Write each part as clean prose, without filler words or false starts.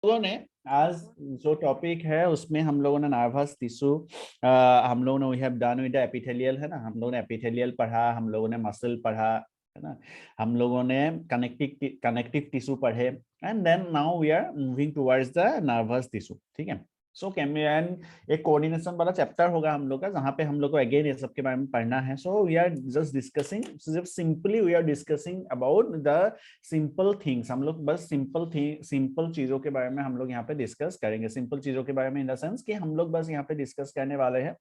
लोगों ने आज जो टॉपिक है उसमें हम लोगों ने नर्वस टिश्यू हम लोगों ने we have done with epithelial है ना, हम लोगों ने एपिथेलियल पढ़ा, हम लोगों ने मसल पढ़ा है ना, हम लोगों ने कनेक्टिव टिश्यू पढ़े and then now we are moving towards the nervous tissue. ठीक है, सो एंड एक कोऑर्डिनेशन वाला चैप्टर होगा हम लोग का, जहाँ पे हम लोग को अगेन ये सब के बारे में पढ़ना है। So we are just discussing, simply we are discussing about the simple things. हम लोग बस सिंपल चीजों के बारे में हम लोग यहाँ पे डिस्कस करेंगे। सिंपल चीजों के बारे में इन द सेंस कि हम लोग बस यहाँ पे डिस्कस करने वाले हैं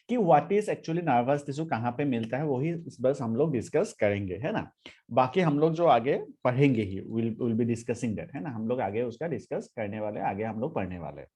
कि what is actually nervous tissue, कहाँ पे मिलता है, वही बस हम लोग डिस्कस करेंगे, है ना। बाकी हम लोग जो आगे पढ़ेंगे he will be discussing that, है ना, हम लोग आगे उसका डिस्कस करने वाले, आगे हम लोग पढ़ने वाले।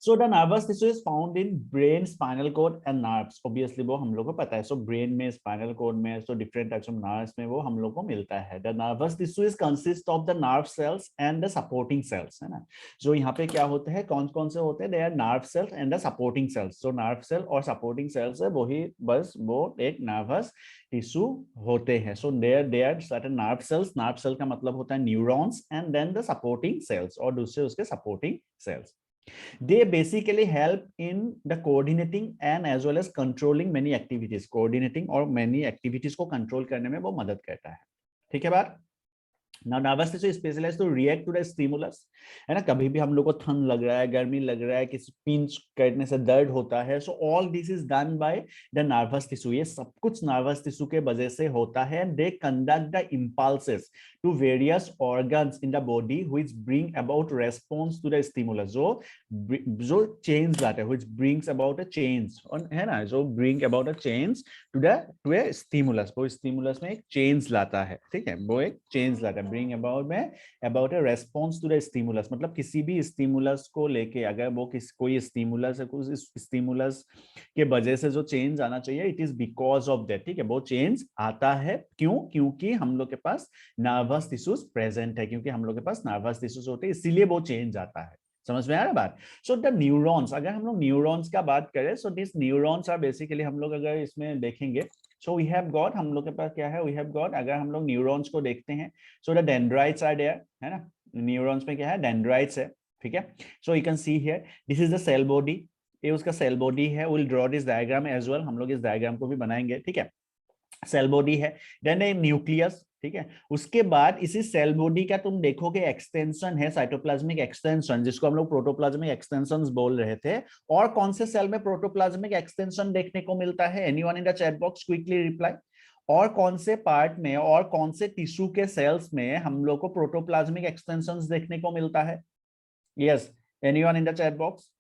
So the nervous tissue is found in brain, spinal cord and nerves. Obviously वो हम लोग को पता है। So brain में, spinal cord में, so different types of nerves में वो हम लोग को मिलता है। The nervous tissue is consist of the nerve cells and the supporting cells, है ना। जो यहाँ पे क्या होते हैं, कौन कौन से होते हैं, they are nerve cells and the supporting cells. So nerve cell और supporting cells है वही, बस वो एक nervous tissue होते हैं। So there are certain nerve cells. Nerve cell का मतलब होता है neurons and then the supporting cells और दूसरे उसके supporting cells. They basically help in the coordinating and as well as controlling many activities. Coordinating और many activities को control करने में वो मदद करता है। ठीक है बात। Now nervous tissue is specialized to react to the stimulus, है ना। कभी भी हम लोग को ठंड लग रहा है, गर्मी लग रहा है, किसी पिंच करने से दर्द होता है, so all this is done by the nervous tissue. ये सब कुछ nervous tissue के वजह से होता है। They conduct the impulses to various organs in the body which bring about response to the stimulus. जो change लाते हैं, which brings about a change, है ना, जो bring about a change to a stimulus. वो stimulus में एक change लाता है। ठीक है, वो एक change लाता है। bring about में about a response to the stimulus, मतलब किसी भी stimulus को लेके अगर वो कोई stimulus है, कुछ stimulus के वजह से जो change आना चाहिए, it is because of that। ठीक है, वो change आता है क्यों, क्योंकि हम लोग के पास nervous tissues present है, क्योंकि हम लोग के पास nervous tissues होते हैं, इसीलिए वो change आता है। समझ में आ रहा है बात। सो द न्यूरॉन्स, अगर हम लोग न्यूरॉन्स का बात करें, so this neurons are basically, हम लोग अगर इसमें देखेंगे, सो वी हैव गॉट, हम लोग के पास क्या है, वी हैव गॉट, अगर हम लोग न्यूरॉन्स को देखते हैं, so the dendrites are there, है ना। न्यूरॉन्स में क्या है, डेंड्राइट्स है। ठीक है, so you can see here this is the cell body, ये उसका सेल बॉडी है। Will draw this diagram as well, हम लोग इस डायग्राम को भी बनाएंगे। ठीक है, सेल बॉडी है, देन ए न्यूक्लियस। ठीक है, उसके बाद इसी सेल बॉडी का तुम देखोगे एक्सटेंशन है, साइटोप्लाज्मिक एक्सटेंशन, जिसको हम लोग प्रोटोप्लाज्मिक एक्सटेंशंस बोल रहे थे। और कौन से सेल में प्रोटोप्लाज्मिक एक्सटेंशन देखने को मिलता है, anyone in the chat box quickly reply. और कौन से पार्ट में और कौन से टिश्यू के सेल्स में हम लोग को प्रोटोप्लाज्मिक एक्सटेंशंस देखने को मिलता है? Yes, anyone in the chat box,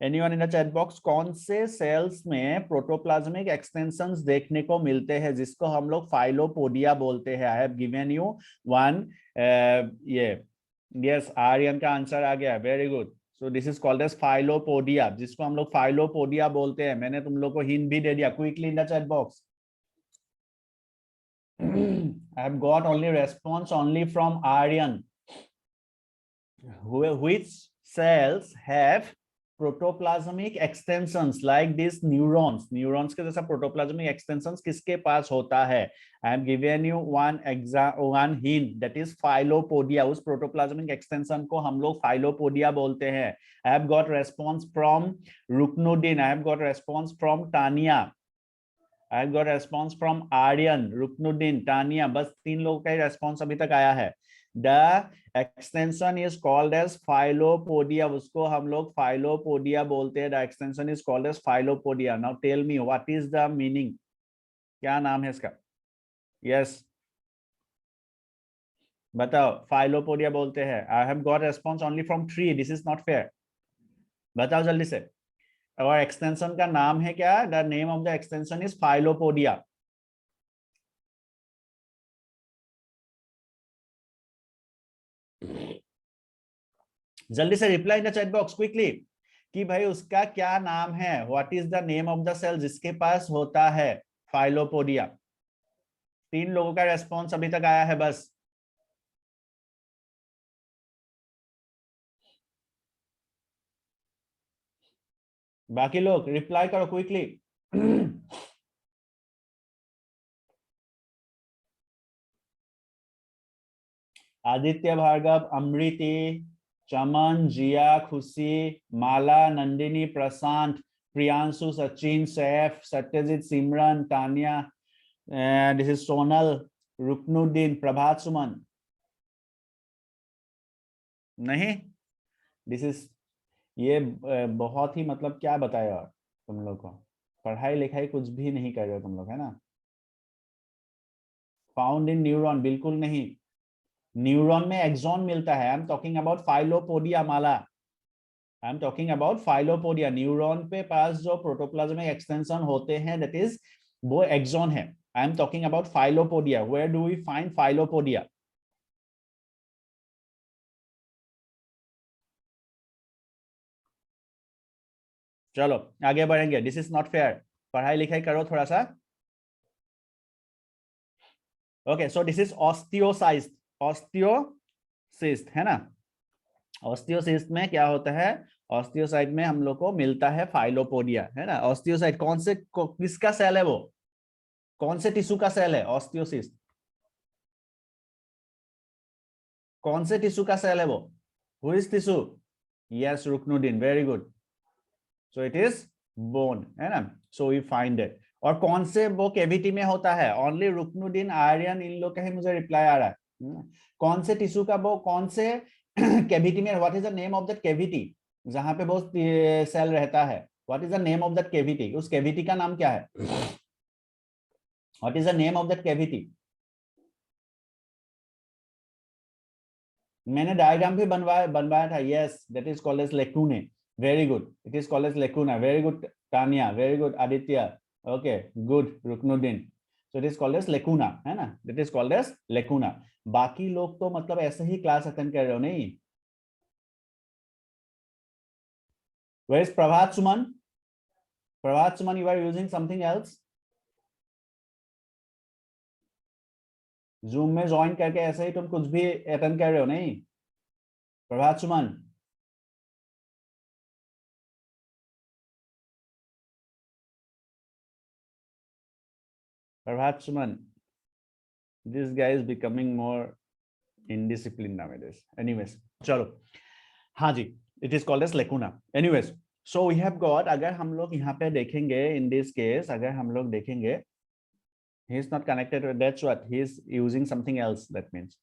anyone in the chat box, कौन से सेल्स में प्रोटोप्लाज्मिक एक्सटेंशंस देखने को मिलते हैं, जिसको हम लोग फाइलोपोडिया बोलते हैं? I have given you one, ये यस, आर्यन का आंसर आ गया, very good. So this is called as filopodia, जिसको हम लोग फाइलोपोडिया बोलते हैं। मैंने तुम लोग को हिंट भी दे दिया, quickly in the chat box. I have got only response only from Aryan. Which cells have protoplasmic extensions like this neurons? Neurons के जैसा प्रोटोप्लाज्मिक एक्सटेंशंस किसके पास होता है? I am given you one hint, that is filopodia. उस protoplasmic extension को हम लोग फाइलोपोडिया बोलते हैं। I have got response from Ruknuddin, I have got response from Tania, I have got response from Aryan, Ruknuddin, Tania. बस 3 लोगों का ही रेस्पॉन्स अभी तक आया है। The extension is called as filopodia, उसको हम लोग फाइलोपोडिया बोलते हैं। The extension is called as filopodia. Now tell me what is the meaning, क्या नाम है इसका? Yes, बताओ, फाइलोपोडिया बोलते हैं। I have got response only from 3, this is not fair, बताओ जल्दी से। और एक्सटेंशन का नाम है क्या? The name of the extension is filopodia. जल्दी से reply in the chat box quickly कि भाई उसका क्या नाम है, what is the name of the cell जिसके पास होता है फाइलोपोडिया। 3 लोगों का रेस्पॉन्स अभी तक आया है बस। बाकी लोग रिप्लाई करो क्विकली। आदित्य, भार्गव, अमृति, चमन, जिया, खुशी, माला, नंदिनी, प्रशांत, प्रियांशु, सचिन, सैफ, सत्यजीत, सिमरन, तानिया, दिस इज सोनल, रुकनुद्दीन, प्रभात सुमन। नहीं, दिस इज ये बहुत ही मतलब क्या बताए, और तुम लोग को पढ़ाई लिखाई कुछ भी नहीं कर रहे हो तुम लोग, है ना। फाउंड इन न्यूरॉन, बिल्कुल नहीं। न्यूरॉन में एक्सॉन मिलता है। I am talking about filopodia Mala. I am talking about filopodia. Neuron पे पास जो प्रोटोप्लाज्मिक एक्सटेंशन होते हैं दैट इज वो एक्सॉन है। I am talking about filopodia. Where do we find filopodia? चलो आगे बढ़ेंगे। This is not fair. पढ़ाई लिखाई करो थोड़ा सा। Okay, so this is osteocyst. Osteocyst है ना। ऑस्टियोसिस्ट में क्या होता है? ऑस्टियोसाइट में हम लोग को मिलता है फाइलोपोडिया, है ना। ऑस्टियोसाइट कौन से किसका सेल है? वो कौन से टिश्यू का सेल है ऑस्टियोसिस्ट? कौन से टिश्यू का सेल है वो? Who is tissue? Yes, Ruknuddin, very good. So it is bone, है ना। So we find it. और कौन से वो कैविटी में होता है? ओनली रुकनुद्दीन, आर्यन, इन लोग का ही मुझे रिप्लाई आ रहा है। कौन से टिश्यू का वो कौन से कैविटी में? What is the name of that cavity जहां पे वो सेल रहता है? What is the name of that cavity? उस कैविटी का नाम क्या है? What is the name of that cavity? मैंने डायग्राम भी बनवाया था। Yes, that is called as lacunae. Very good, it is called as lacuna. Very good Tania, very good Aditya, okay good Ruknuddin. So it is called as लेकुना, है ना। That is called as lacuna. बाकी लोग तो मतलब ऐसे ही क्लास अटेंड कर रहे हो नहीं। Where is Prabhat Suman? Prabhat Suman, you are using something else. Zoom में ज्वाइन करके ऐसे ही तुम कुछ भी अटेंड कर रहे हो नहीं। प्रभात सुमन, प्रभात सुमन, this guy is becoming more indisciplined nowadays. Anyways, चलो, हाँ जी, it is called as lacuna. Anyways, so we have got, अगर हम लोग यहाँ पे देखेंगे in this case, अगर हम लोग देखेंगे he is not connected with, that's what he is using something else. That means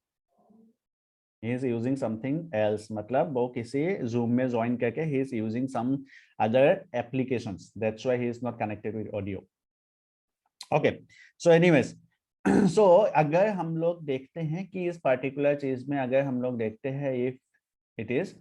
he is using something else. मतलब वो किसी Zoom में join करके he is using some other applications. That's why he is not connected with audio. Okay, so anyways, so अगर हम लोग देखते हैं कि इस पर्टिकुलर चीज में अगर हम लोग देखते हैं इफ इट इज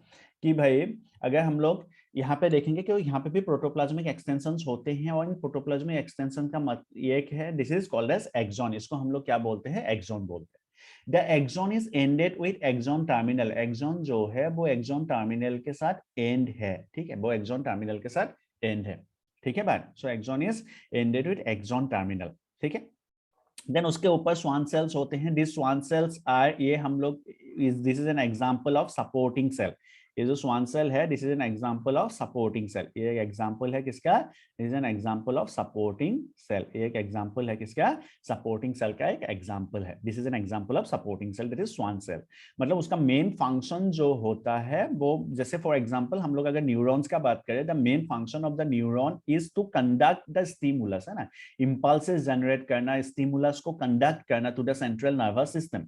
कि भाई अगर हम लोग यहाँ पे देखेंगे कि यहाँ पे भी प्रोटोप्लाज्मिक एक्सटेंशंस होते हैं और इन प्रोटोप्लाज्मिक एक्सटेंशन का ये एक है, this is called as axon. इसको हम लोग क्या बोलते हैं? एक्सॉन बोलते हैं। The axon is ended with axon terminal. Axon जो है वो एक्सॉन टर्मिनल के साथ एंड है, ठीक है, वो एक्सॉन टर्मिनल के साथ एंड है, ठीक है बात। So axon is ended with axon terminal, ठीक है। देन उसके ऊपर स्वान सेल्स होते हैं। दिस स्वान सेल्स आर, ये हम लोग this is an example of supporting cell. ये जो स्वान सेल है this is an example of supporting cell. ये एक एग्जांपल है किसका? This is an example of supporting cell. ये एक एग्जांपल है किसका? सपोर्टिंग सेल का एक एग्जांपल है। This is an example of supporting cell, that is Schwann cell. मतलब उसका मेन फंक्शन जो होता है वो, जैसे फॉर एग्जांपल हम लोग अगर न्यूरॉन्स का बात करें, the main function of the neuron is to conduct the stimulus, है ना, इंपल्सेस जनरेट करना, स्टिमुलस को कंडक्ट करना to the central nervous system.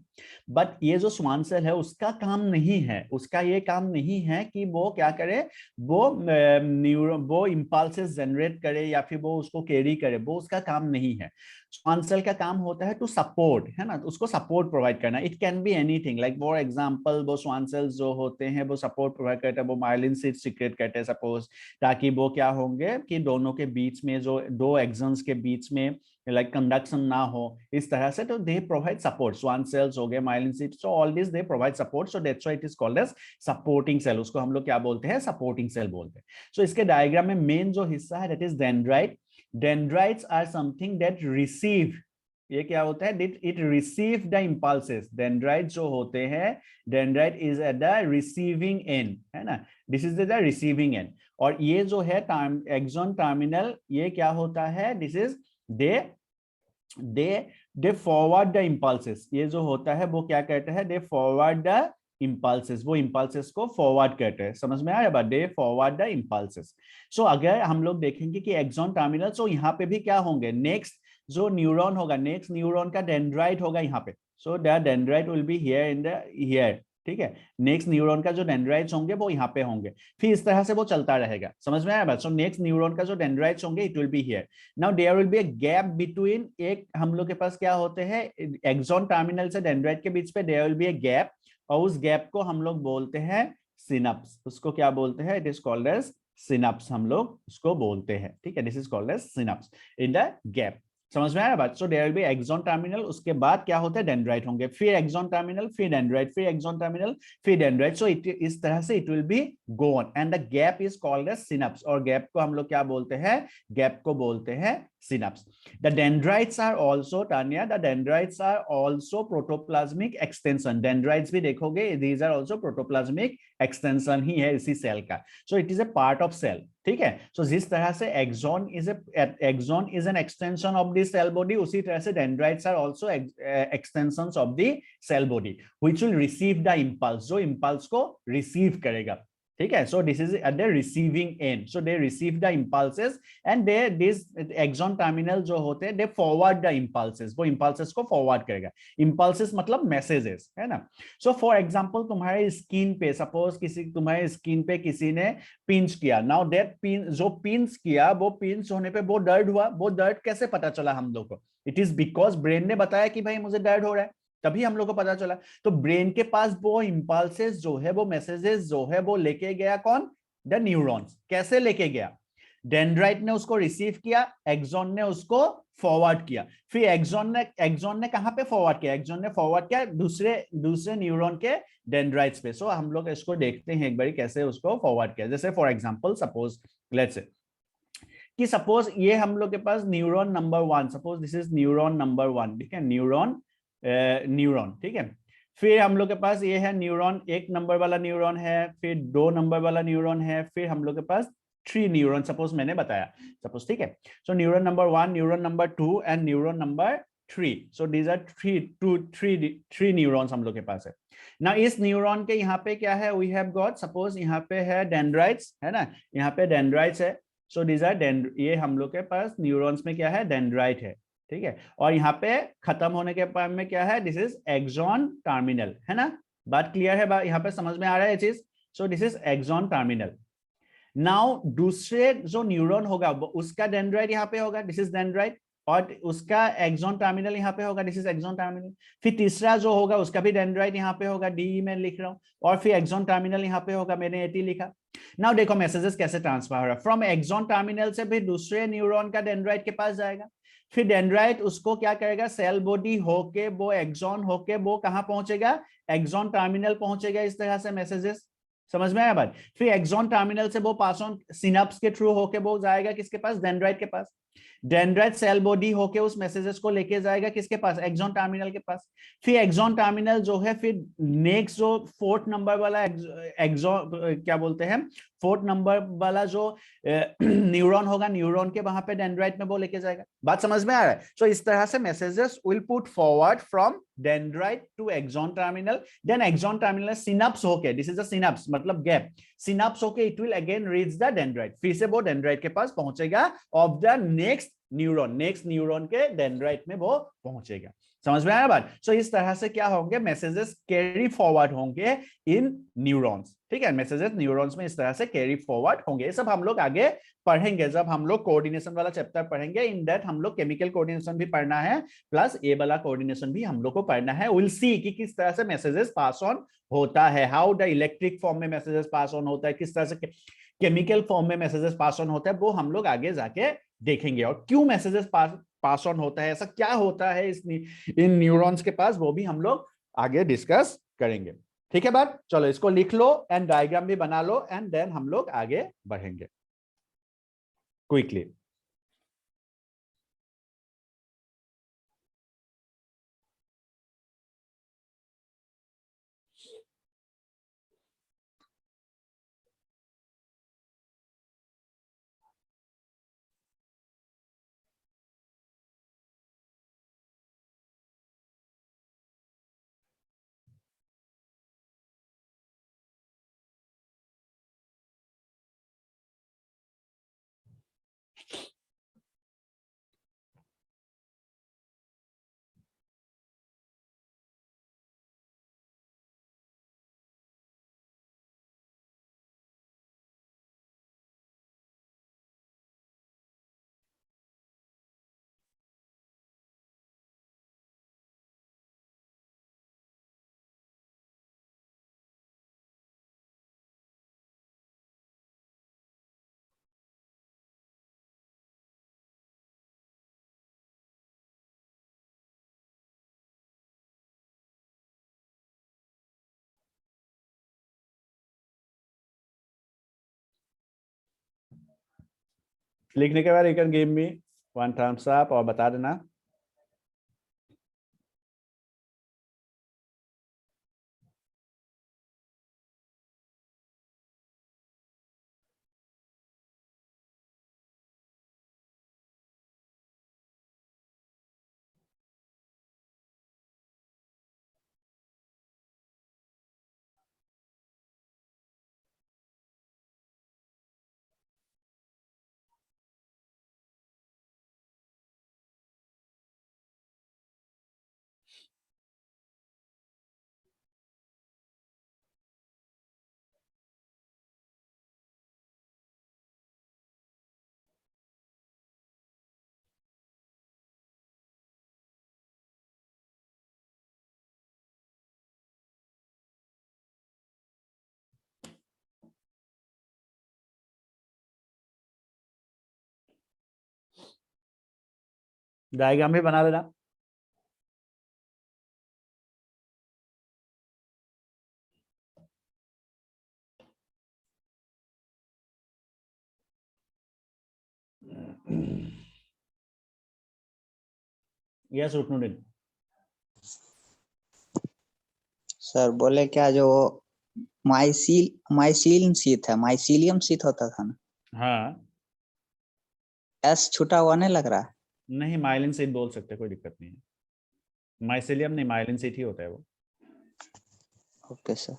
But ये जो स्वान सेल है उसका काम नहीं है, उसका ये काम नहीं है कि वो क्या करे, वो इंपल्सेस जनरेट करे या फिर वो उसको कैरी करे, वो उसका काम नहीं है। स्वान सेल का काम होता है टू सपोर्ट, है ना, उसको सपोर्ट प्रोवाइड करना। It can be anything, like for example वो स्वान सेल्स जो होते हैं वो सपोर्ट प्रोवाइड करते हैं, वो माइलिन सीट सीक्रेट करते हैं सपोज, ताकि वो क्या होंगे कि दोनों के बीच में जो दो एक्सन्स के बीच में लाइक कंडक्शन ना हो, इस तरह से। तो they provide support, Schwann cells हो गए, myelin sheath, so all this they provide support. So that's why it is called as supporting cell. उसको हम लोग क्या बोलते हैं? सपोर्टिंग सेल बोलते हैं। सो इसके डायग्राम में मेन जो हिस्सा है that is dendrite. Dendrites are something that receive, ये क्या होता है? It receive the impulses. Dendrite जो होते हैं, dendrite is at the receiving end, है ना, this is the receiving end. और ये जो है एक्सॉन टर्मिनल, ये क्या होता है? This is they they forward the impulses, ये जो होता है वो क्या कहते हैं, दे फॉरवर्ड द इम्पल्सेस, वो इम्पल्सेस को फॉरवर्ड करते हैं। समझ में आया बात, दे फॉरवर्ड द इम्पल्सेस। सो अगर हम लोग देखेंगे कि एक्सॉन टर्मिनल, सो यहाँ पे भी क्या होंगे, नेक्स्ट जो न्यूरॉन होगा, नेक्स्ट न्यूरॉन का डेंड्राइट होगा यहाँ पे। So the dendrite will be here in the here, ठीक है। नेक्स्ट न्यूरॉन का जो डेंड्राइट्स होंगे वो यहाँ पे होंगे, फिर इस तरह से वो चलता रहेगा। समझ में आया बात। सो नेक्स्ट न्यूरॉन का जो डेंड्राइट्स होंगे it will be here. Now there will be a gap between, एक हम लोग के पास क्या होते हैं, एक्सॉन टर्मिनल से डेंड्राइट के बीच पे there will be a gap, और उस गैप को हम लोग बोलते हैं सिनप्स। उसको क्या बोलते हैं, it is called as synapse, हम लोग उसको बोलते हैं, ठीक है। This is called as synapse in the gap. समझ में आया बात। So there will be axon terminal, उसके बाद क्या होता है, डेंड्राइट होंगे, फिर एक्सॉन टर्मिनल, फिर डेंड्राइट, फिर एक्सॉन टर्मिनल, फिर डेंड्राइट। सो इस तरह से it will be go on, and the gap is called as synapse, और गैप को हम लोग क्या बोलते हैं, गैप को बोलते हैं सिनप्स। The dendrites are also, Tanya, the dendrites are also protoplasmic extension. Dendrites भी देखोगे, these are also protoplasmic extension ही है इसी सेल का। So it is a part of cell, ठीक है। So जिस तरह से axon is an extension of the cell body, उसी तरह से dendrites are also extensions of the cell body, which will receive the impulse, जो impulse को receive करेगा, ठीक है। So this is at the receiving end, so they receive the impulses, and they this axon terminal जो होते हैं, they forward the impulses, वो impulses को फॉरवर्ड करेगा। इंपल्सेस मतलब मैसेजेस, है ना। सो फॉर एग्जांपल तुम्हारे स्किन पे, सपोज किसी तुम्हारे स्किन पे किसी ने पिंच किया, नाउ दैट पिन, जो पिंच किया वो पिंच होने पे वो दर्द हुआ, वो दर्द कैसे पता चला हम लोग को, इट इज बिकॉज ब्रेन ने बताया कि भाई मुझे दर्द हो रहा है, तभी हम लोग को पता चला। तो ब्रेन के पास वो इंपल्सेस जो है, वो मैसेजेस जो है, वो लेके गया कौन, द न्यूरॉन्स। कैसे लेके गया, डेंड्राइट ने उसको रिसीव किया, एक्सॉन ने उसको फॉरवर्ड किया, फिर एक्सॉन ने कहां पे फॉरवर्ड किया, एक्सॉन ने फॉरवर्ड किया दूसरे न्यूरॉन के डेंड्राइट्स पे। सो हम लोग इसको देखते हैं एक बार कैसे उसको फॉरवर्ड किया। जैसे for example suppose let's say कि सपोज ये हम लोग के पास neuron number 1, suppose this is neuron number 1, ठीक है, न्यूरॉन, ठीक है। फिर हम लोग के पास ये है न्यूरॉन, 1 नंबर वाला न्यूरॉन है, फिर 2 नंबर वाला न्यूरॉन है, फिर हम लोग के पास 3 न्यूरॉन, सपोज मैंने बताया, सपोज, ठीक है। So neuron number 1, neuron number 2 and neuron number 3। So these are three neurons हम लोग के पास है ना। इस न्यूरॉन के यहाँ पे क्या है, वी हैव गॉट, सपोज यहाँ पे है डेंड्राइट्स, है ना, यहाँ पे डेंड्राइट्स है। सो दीज आर ये हम लोग के पास न्यूरॉन्स में क्या है, डेंड्राइट है, ठीक है। और यहाँ पे खत्म होने के बाद में क्या है, दिस इज एक्सॉन टर्मिनल, है ना। बात क्लियर है, यहाँ पे समझ में आ रहा है ये चीज। So this is axon terminal. Now दूसरे जो न्यूरॉन होगा उसका डेंड्राइट यहाँ पे होगा, दिस इज डेंड्राइट, और उसका एक्सॉन टर्मिनल यहाँ पे होगा, दिस इज एक्सॉन टर्मिनल। फिर तीसरा जो होगा उसका भी डेंड्राइट यहाँ पे होगा, डी में लिख रहा हूँ, और फिर एक्सॉन टर्मिनल यहाँ पे होगा, मैंने एटी लिखा। नाउ देखो मैसेजेस कैसे ट्रांसफर हो रहा है, फ्रॉम एक्सॉन टर्मिनल से भी दूसरे न्यूरॉन का डेंड्राइट के पास जाएगा, फिर डेंड्राइट उसको क्या करेगा, सेल बॉडी होके वो एक्सॉन होके वो कहां पहुंचेगा, एक्सॉन टर्मिनल पहुंचेगा। इस तरह से मैसेजेस, समझ में आया बात। फिर एक्सॉन टर्मिनल से वो पास ऑन सिनप्स के थ्रू होके वो जाएगा किसके पास, डेंड्राइट के पास। डेंड्राइट सेल बॉडी होके उस मैसेजेस को लेके जाएगा किसके पास, एक्सॉन टर्मिनल के पास। फिर एक्सॉन टर्मिनल जो है, फिर नेक्स्ट जो 4th नंबर वाला एक्सॉन क्या बोलते हैं, 4th नंबर वाला जो न्यूरॉन होगा, न्यूरॉन के वहां पे डेंड्राइट में वो लेके जाएगा। बात समझ में आ रहा है। सो इस तरह से messages will put forward from dendrite to axon terminal, then axon terminal synapse होके, दिस इज अ सिनप्स मतलब गैप, सिनप्स होके it will again reach the dendrite, फिर से वो डेंड्राइट के पास पहुंचेगा ऑफ द नेक्स्ट न्यूरॉन के डेंड्राइट में वो पहुंचेगा। समझ में आया बात। सो इस तरह से क्या होंगे, मैसेजेस कैरी फॉरवर्ड होंगे इन न्यूरॉन्स, ठीक है। मैसेजेस न्यूरॉन्स में इस तरह से कैरी फॉरवर्ड होंगे। ये सब हम लोग आगे पढ़ेंगे जब हम लोग कोऑर्डिनेशन वाला चैप्टर पढ़ेंगे। इन दैट हम लोग केमिकल कोऑर्डिनेशन भी पढ़ना है, प्लस ए वाला कोऑर्डिनेशन भी हम लोग को पढ़ना है। विल सी कि किस तरह से मैसेजेस पास ऑन होता है, हाउ द इलेक्ट्रिक फॉर्म में मैसेजेस पास ऑन होता है, किस तरह से केमिकल फॉर्म में मैसेजेस पास ऑन होता है, वो हम लोग आगे जाके देखेंगे। और क्यों मैसेजेस पास ऑन होता है, ऐसा क्या होता है इन न्यूरॉन्स के पास, वो भी हम लोग आगे डिस्कस करेंगे। ठीक है बात, चलो इसको लिख लो एंड डायग्राम भी बना लो, एंड देन हम लोग आगे बढ़ेंगे क्विकली। लिखने के बाद you can give me 1 thumbs up और बता देना। डायग्राम भी बना देना। यस रुकनुद्दीन। सर बोले क्या जो माइसिलियम शीट है, माइसिलियम शीट होता था ना, हाँ एस छूटा हुआ नहीं लग रहा? नहीं, माइलिन सीट बोल सकते, कोई दिक्कत नहीं है। माइसिलियम नहीं, माइलिन सीट ही होता है वो। Okay sir.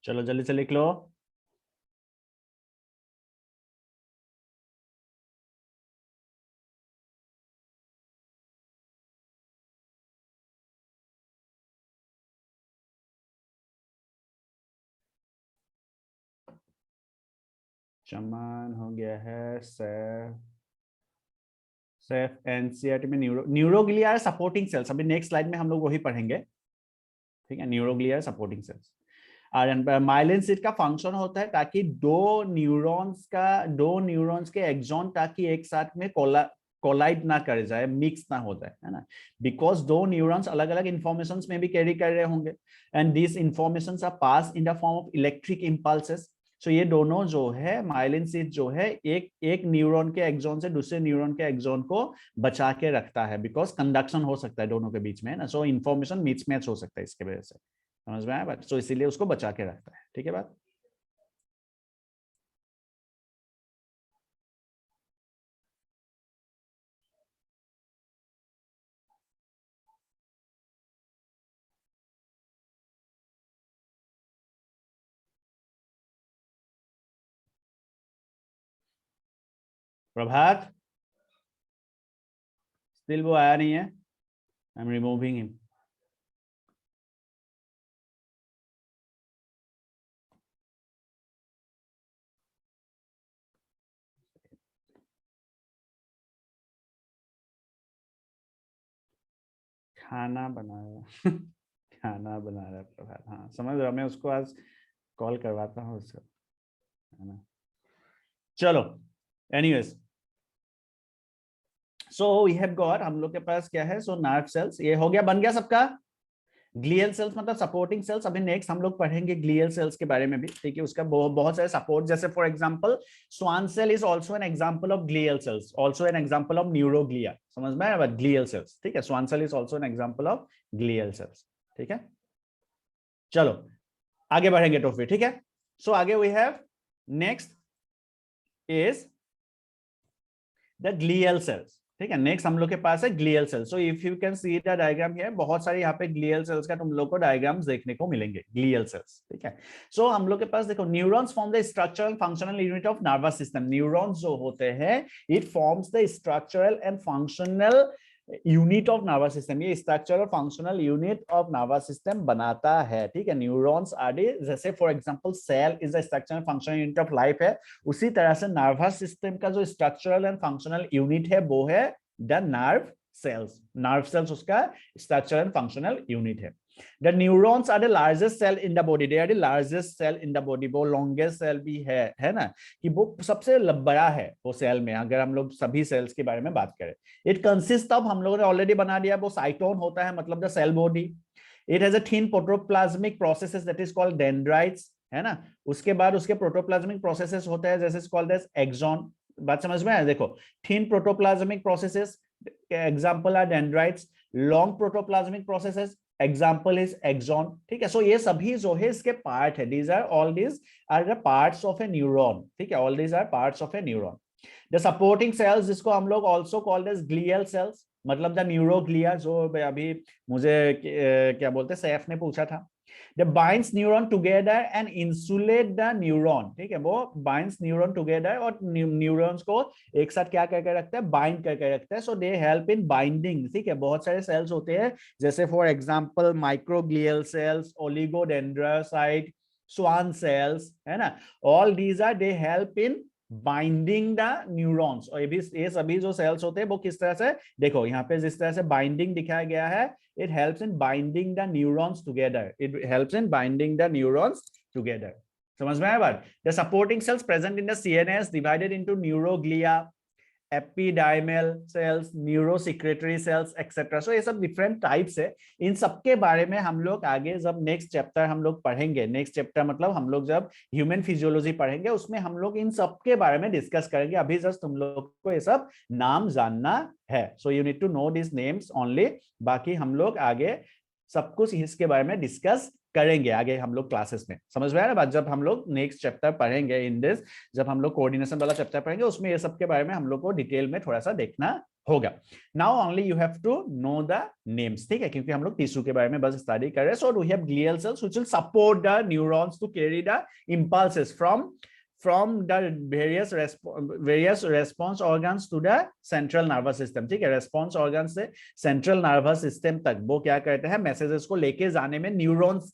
चलो जल्दी से लिख लो। चमन हो गया है। सैफ एनसीईआरटी में न्यूरोग्लिया सपोर्टिंग सेल्स, अभी नेक्स्ट स्लाइड में हम लोग वही पढ़ेंगे, ठीक है। Neuroglia supporting sales. और माइलिन सीट का फंक्शन होता है ताकि दो न्यूरॉन्स के एक्सॉन ताकि एक साथ में कोलाइड ना कर जाए, मिक्स ना हो जाए, है ना। बिकॉज दो न्यूरॉन्स अलग अलग इंफॉर्मेशन में भी कैरी कर रहे होंगे and this information are pass in the form of electric impulses. So ये दोनों जो है माइलिन सीट जो है एक न्यूरॉन के एक्सॉन से दूसरे न्यूरॉन के एक्सॉन को बचा के रखता है, बिकॉज कंडक्शन हो सकता है दोनों के बीच में, ना। सो इंफॉर्मेशन मिसमैच हो सकता है इसके वजह से, समझ में आया बात। तो इसीलिए उसको बचा के रखता है, ठीक है बात। प्रभात, स्टिल वो आया नहीं है, आई एम रिमूविंग हिम। खाना बना रहा खाना बना रहा है प्रभात, हाँ समझ रहा, मैं उसको आज कॉल करवाता हूँ उसको, है ना। चलो anyways, so we have got, हम लोग के पास क्या है, सो नर्व सेल्स ये हो गया, बन गया सबका। ग्लियल सेल्स मतलब सपोर्टिंग सेल्स, अभी नेक्स्ट हम लोग पढ़ेंगे ग्लियल सेल्स के बारे में भी, ठीक है। उसका बहुत सारे सपोर्ट, जैसे for example Schwann cell is also an example of glial cells, also an example of neuroglia, समझ में आया? ग्लियल सेल्स, ठीक है। Schwann cell is also an example of glial cells, ठीक है। चलो आगे बढ़ेंगे तो फिर, ठीक है। सो आगे we have next is the glial cells, ठीक है। नेक्स्ट हम लोग के पास है glial cells. So if you can see the diagram here, बहुत सारे यहाँ पे ग्लियल सेल्स का तुम लोग को डायग्राम्स देखने को मिलेंगे, ग्लियल सेल्स, ठीक है। सो हम लोग के पास देखो, neurons form the structural functional unit of nervous system. Neurons जो होते हैं, it forms the structural and functional unit of nervous system, ये structural functional unit of nervous system बनाता है, ठीक है। न्यूरॉन्स आर दी, जैसे for example cell is the structural functional unit of life है, उसी तरह से नर्वस सिस्टम का जो स्ट्रक्चरल एंड फंक्शनल यूनिट है वो है the nerve cells. Nerve cells उसका स्ट्रक्चरल एंड फंक्शनल यूनिट है। The neurons are the largest cell in the body. They are the largest cell in the body. वो longest cell भी है ना, कि वो सबसे बड़ा है वो सेल में, अगर हम लोग सभी सेल्स के बारे में बात करें। It consists of, हम लोगों ने ऑलरेडी बना दिया, वो साइटोन होता है, मतलब the cell body. It has a thin protoplasmic processes that is called dendrites, है ना। उसके बाद उसके प्रोटोप्लाज्मिक प्रोसेसेस होते हैं, जैसे कॉल्ड एज एक्सॉन। बात समझ में आया? देखो, thin protoplasmic processes example are dendrites, long protoplasmic processes example is axon, ठीक है। सो ये सभी जो है इसके पार्ट है, these are all these are the parts of a neuron, ठीक है। All these are parts of a neuron. The supporting cells, जिसको हम लोग also called as glial cells, मतलब द न्यूरोग्लिया, जो अभी मुझे क्या बोलते हैं सैफ ने पूछा था। The binds neuron together and insulate the neuron, ठीक है। वो binds neuron together और neurons को एक साथ क्या करके रखता है, bind करके रखता है। So they help in binding, ठीक है। बहुत सारे cells होते हैं, जैसे for example microglial cells, oligodendrocyte, Schwann cells, है ना। All these are they help in binding the neurons. और ये सभी जो सेल्स होते हैं वो किस तरह से, देखो यहाँ पे जिस तरह से बाइंडिंग दिखाया गया है, it helps in binding the neurons together, it helps in binding the neurons together। समझ में आया बात? The supporting cells present in the CNS divided into neuroglia, ependymal cells, neurosecretory cells etcetera. So ये सब different types है। इन सब के बारे में हम लोग आगे जब नेक्स्ट चैप्टर हम लोग पढ़ेंगे, नेक्स्ट चैप्टर मतलब हम लोग जब ह्यूमन फिजियोलॉजी पढ़ेंगे, उसमें हम लोग इन सब के बारे में डिस्कस करेंगे। अभी जस्ट तुम लोग को ये सब नाम जानना है। So you need to know this names only, बाकी हम लोग आगे सब कुछ इसके बारे में डिस्कस करेंगे आगे हम लोग क्लासेस में। समझ में आया ना बात? जब हम लोग नेक्स्ट चैप्टर पढ़ेंगे इन दिस, जब हम लोग कोऑर्डिनेशन वाला चैप्टर पढ़ेंगे, उसमें ये सब के बारे में हम लोग को डिटेल में थोड़ा सा देखना होगा। Now only you have to know the names, ठीक है, क्योंकि हम लोग टिश्यू के बारे में बस स्टडी कर रहे हैं। So we have glial cells which will support the neurons to carry the impulses from the various response organs to the central nervous system, ठीक है। response organs से central nervous system तक वो क्या करते हैं, मैसेजेस को लेके जाने में न्यूरॉन्स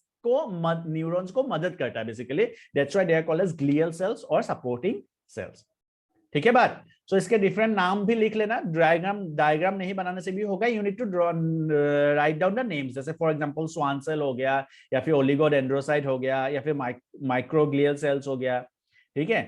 को मदद करता है basically. That's why they are called as glial cells और सपोर्टिंग सेल्स, ठीक है बात। सो इसके डिफरेंट नाम भी लिख लेना, डायग्राम नहीं बनाने से भी होगा। You need to write down the names, जैसे फॉर एग्जांपल स्वान सेल हो गया, या फिर ओलिगोडेंड्रोसाइट हो गया, या फिर माइक्रोग्लियल सेल्स हो गया, ठीक है,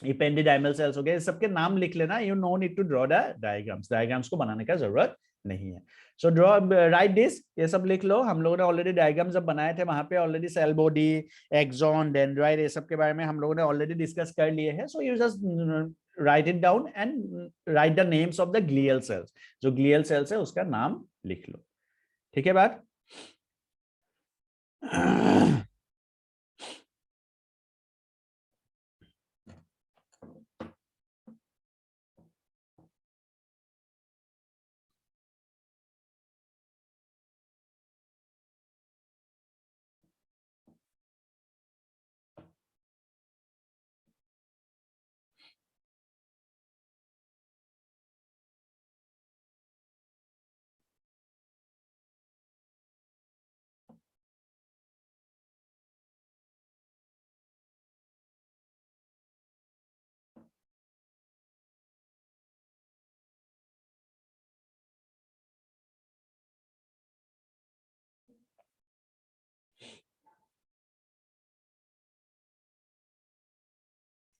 एपेंडिडाइमल सेल्स हो गए, सबके नाम लिख लेना। You no need to draw the diagrams को बनाने का जरूरत नहीं है। सो ड्रॉ, राइट दिस, ये सब लिख लो। हम लोगों ने ऑलरेडी डायग्राम जब बनाए थे, वहां पे already cell body, axon, dendrite, ये सब के बारे में हम लोगों ने ऑलरेडी डिस्कस कर लिए हैं। So you just right it down and right the names of the glial sales. जो ग्लियल सेल्स है उसका नाम लिख लो, ठीक है बात।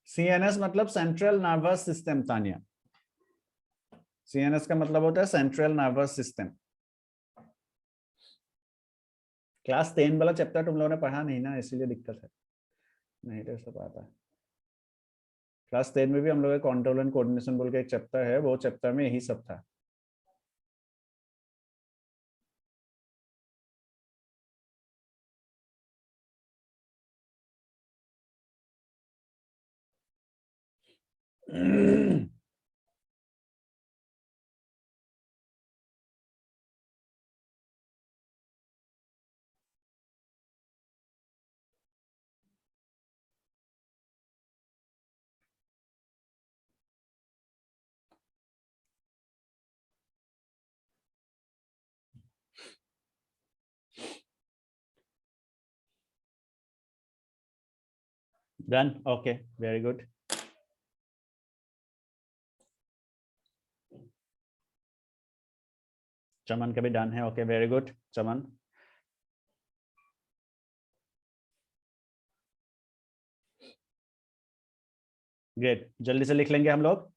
सीएनएस मतलब central nervous system, Tania. CNS का मतलब होता है सेंट्रल नर्वस सिस्टम। क्लास 10 वाला चैप्टर तुम लोगों ने पढ़ा नहीं ना, इसीलिए दिक्कत है, नहीं तो सब आता है। क्लास 10 में भी हम लोग कंट्रोल एंड कोऑर्डिनेशन बोल के एक चैप्टर है, वो चैप्टर में यही सब था। Done, okay, very good. Chaman का भी डन है, okay very good Chaman. Great, जल्दी से लिख लेंगे हम लोग।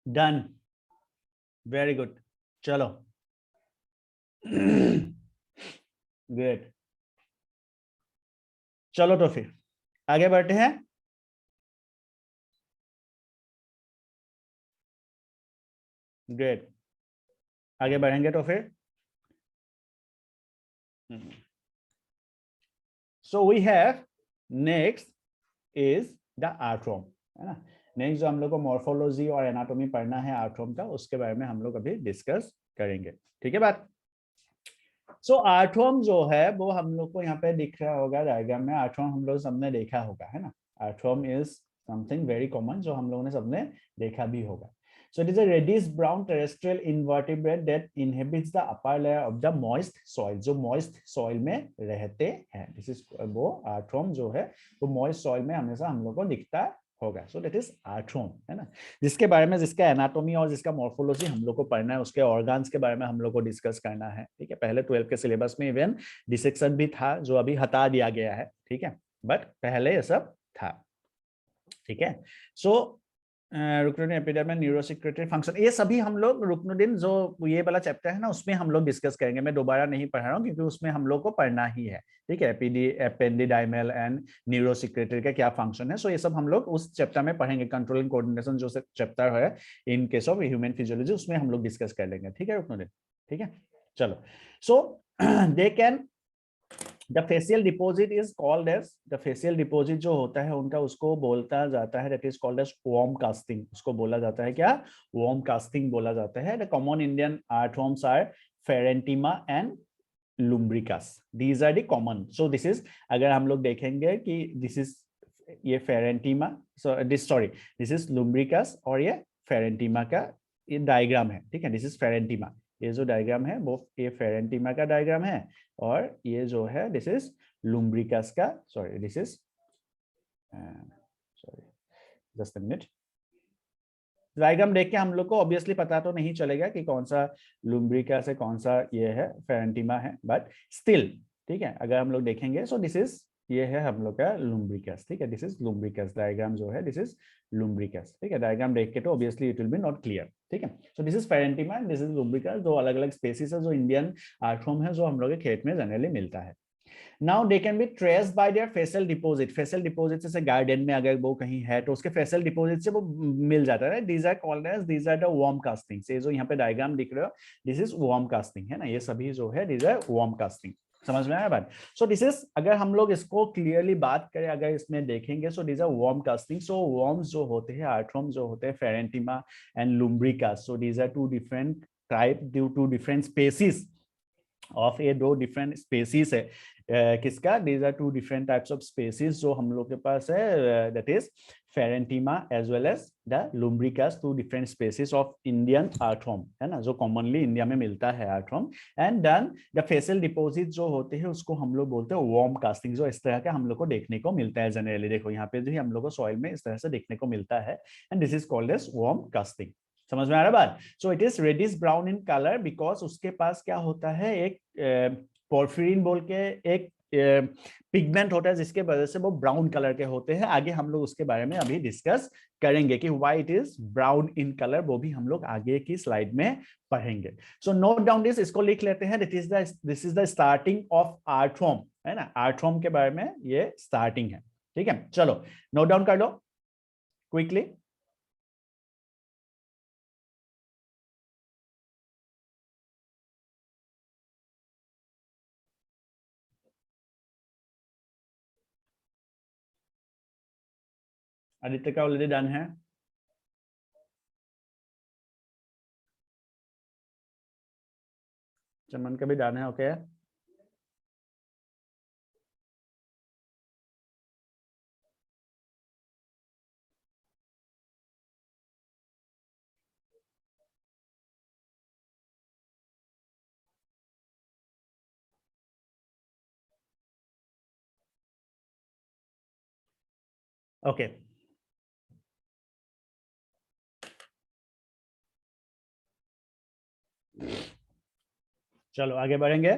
डन, वेरी गुड, चलो ग्रेट। चलो तो फिर आगे बढ़ते हैं। ग्रेट, आगे बढ़ेंगे तो फिर so we have next is the earthworm, है ना। नेक्स्ट जो हम लोग को मॉर्फोलॉजी और एनाटॉमी पढ़ना है आर्थ्रोम का, उसके बारे में हम लोग अभी डिस्कस करेंगे, ठीक है बात। सो आर्थ्रोम जो है वो हम लोग को यहाँ पे दिख रहा होगा डायग्राम में। आर्थ्रोम हम लोग सबने देखा होगा, है ना। आर्थ्रोम इज समथिंग वेरी कॉमन जो हम लोगों ने सबने देखा भी होगा। So it is a reddish brown terrestrial invertebrate that inhabits the upper layer of the moist soil, जो moist soil में रहते हैं। This is वो आर्थ्रोम जो है वो moist soil में हमेशा हम लोग को दिखता होगा। So that is आर्थ्रोम, है ना। जिसके बारे में जिसका एनाटॉमी और जिसका मॉर्फोलॉजी हम लोग को पढ़ना है, उसके ऑर्गन्स के बारे में हम लोग को डिस्कस करना है, ठीक है। पहले 12 के सिलेबस में इवन डिसेक्शन भी था जो अभी हटा दिया गया है, ठीक है, बट पहले ये सब था, ठीक है। सो रुकनुडिन एपिडर्मल न्यूरोसेक्रेटरी फंक्शन, ये सभी हम लोग रुकनुडिन जो ये वाला चैप्टर है ना उसमें हम लोग डिस्कस करेंगे। मैं दोबारा नहीं पढ़ा रहा हूँ क्योंकि उसमें हम लोग को पढ़ना ही है, ठीक है। एपेंडिडाइमल एंड न्यूरोसेक्रेटरी का क्या फंक्शन है, सो ये सब हम लोग उस चैप्टर में पढ़ेंगे। कंट्रोल एंड कोऑर्डिनेशन जो चैप्टर है in case of human physiology, उसमें हम लोग डिस्कस कर लेंगे, ठीक है रुकनुडिन, ठीक है। चलो, so they can the faecal deposit is called as, the faecal deposit जो होता है उनका उसको बोलता जाता है that is called as worm casting. उसको बोला जाता है क्या, वॉर्म कास्टिंग बोला जाता है। The common Indian earthworms are Pheretima and Lumbricus, these are the common. So this is, अगर हम लोग देखेंगे कि दिस इज ये Pheretima, so this sorry this is Lumbricus और ये फेरेंटिमा का ये डायग्राम है, ठीक है। दिस इज फेरेंटिमा, ये जो डायग्राम है वो ये फेरेंटिमा का डायग्राम है, और ये जो है दिस इज लुम्ब्रिकस का, sorry this is sorry just a minute. Diagram देख के हम लोग को ऑब्वियसली पता तो नहीं चलेगा कि कौन सा लुम्ब्रिकस है कौन सा ये है फेरेंटिमा है, बट स्टिल ठीक है अगर हम लोग देखेंगे सो दिस इज ये है हम लोग का लुम्ब्रिकस, ठीक है। दिस इज लुम्ब्रिकस, डायग्राम जो है दिस इज लुम्ब्रिकस, ठीक है। डायग्राम देख के तो obviously it will be not clear, ठीक है। So this is Pheretima and this is Lumbrica, दो अलग अलग स्पेसीज है जो इंडियन आर्थ्रोम है, जो हम लोग के खेत में जनरली मिलता है। Now they can be traced bye there facial deposit. Facial deposit जैसे गार्डन में अगर वो कहीं है तो उसके फेसियल डिपॉजिट से वो मिल जाता है। These are called as, these are the worm castings. ये जो यहाँ पे डायग्राम दिख रहे हो, दिस इज वर्म कास्टिंग है ना, ये सभी जो है दीज आर वर्म कास्टिंग। समझ में आया बात? सो दिस इज, अगर हम लोग इसको क्लियरली बात करें, अगर इसमें देखेंगे, so this are worm casting. So worms जो होते हैं, आर्थ्रोम जो होते हैं, Pheretima and Lumbrica, so these are two different type, due to different species of, ये दो डिफरेंट स्पेसीज है। किसका? These are two different types of species जो हम लोग के पास है, that is Pheretima as well as the Lumbricus, two different species of Indian earthworm, है ना, जो कॉमनली इंडिया में मिलता है earthworm. And then the faecal deposit जो होते हैं उसको हम लोग बोलते हैं वर्म कास्टिंग, जो इस तरह का हम लोग को देखने को मिलता है जनरली। देखो यहाँ पे जो हम लोग को सॉइल में इस तरह से देखने को मिलता है, and this is called as worm casting. समझ में आ रहा बात? So it is reddish brown in colour because उसके पास क्या होता है, एक पोर्फिरिन बोल के एक पिगमेंट होता है, जिसके वजह से वो ब्राउन कलर के होते हैं। आगे हम लोग उसके बारे में अभी डिस्कस करेंगे कि why it is brown in colour, वो भी हम लोग आगे की स्लाइड में पढ़ेंगे। सो नोट डाउन दिस, इसको लिख लेते हैं। This is the starting of earthworm, है ना, आर्थ्रोम के बारे में ये स्टार्टिंग है। ठीक है, चलो नोट डाउन कर लो क्विकली। आदित्य का ऑलरेडी डन है। चमन का भी डन है। ओके, ओके, चलो आगे बढ़ेंगे।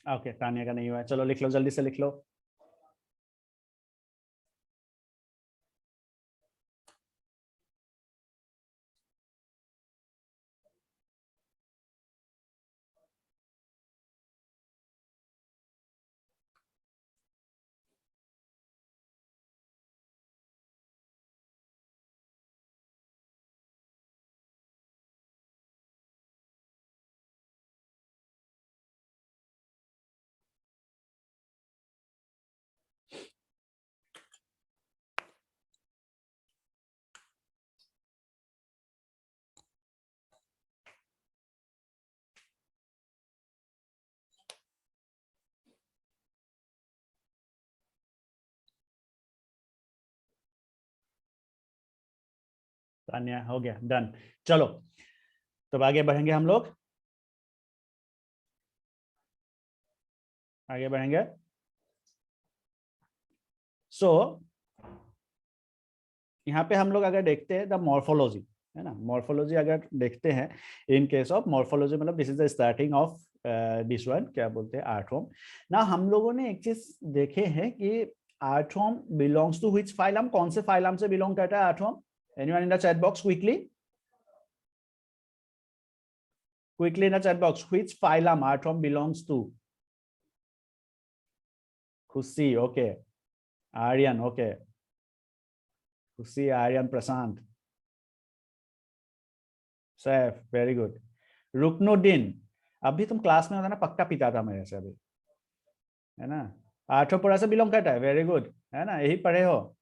ओके, तानिया का नहीं हुआ है, चलो लिख लो, जल्दी से लिख लो। तानिया हो गया, डन। चलो तब आगे बढ़ेंगे हम लोग, आगे बढ़ेंगे। सो यहाँ पे हम लोग अगर देखते हैं द मॉर्फोलॉजी, है ना, मॉर्फोलॉजी अगर देखते हैं, इन केस ऑफ मॉर्फोलॉजी, मतलब this is the starting of this one, क्या बोलते हैं, आर्थ्रोम। ना हम लोगों ने एक चीज देखे हैं कि earthworm belongs to which phylum, कौन से फाइलम से बिलोंग करता है earthworm? Anyone in the chat box quickly, quickly in the chat box, which phylum earthworm belongs to? Khushi, okay, Aryan, okay, Khushi, Aryan, Prashant, Saif, very good, Ruknuddin. अभी तुम क्लास में होता ना, पक्का पिता था मेरे से अभी, है ना, आर्थ्रोपोडा से बिलोंग करता है, वेरी गुड, है ना, यही पढ़े हो,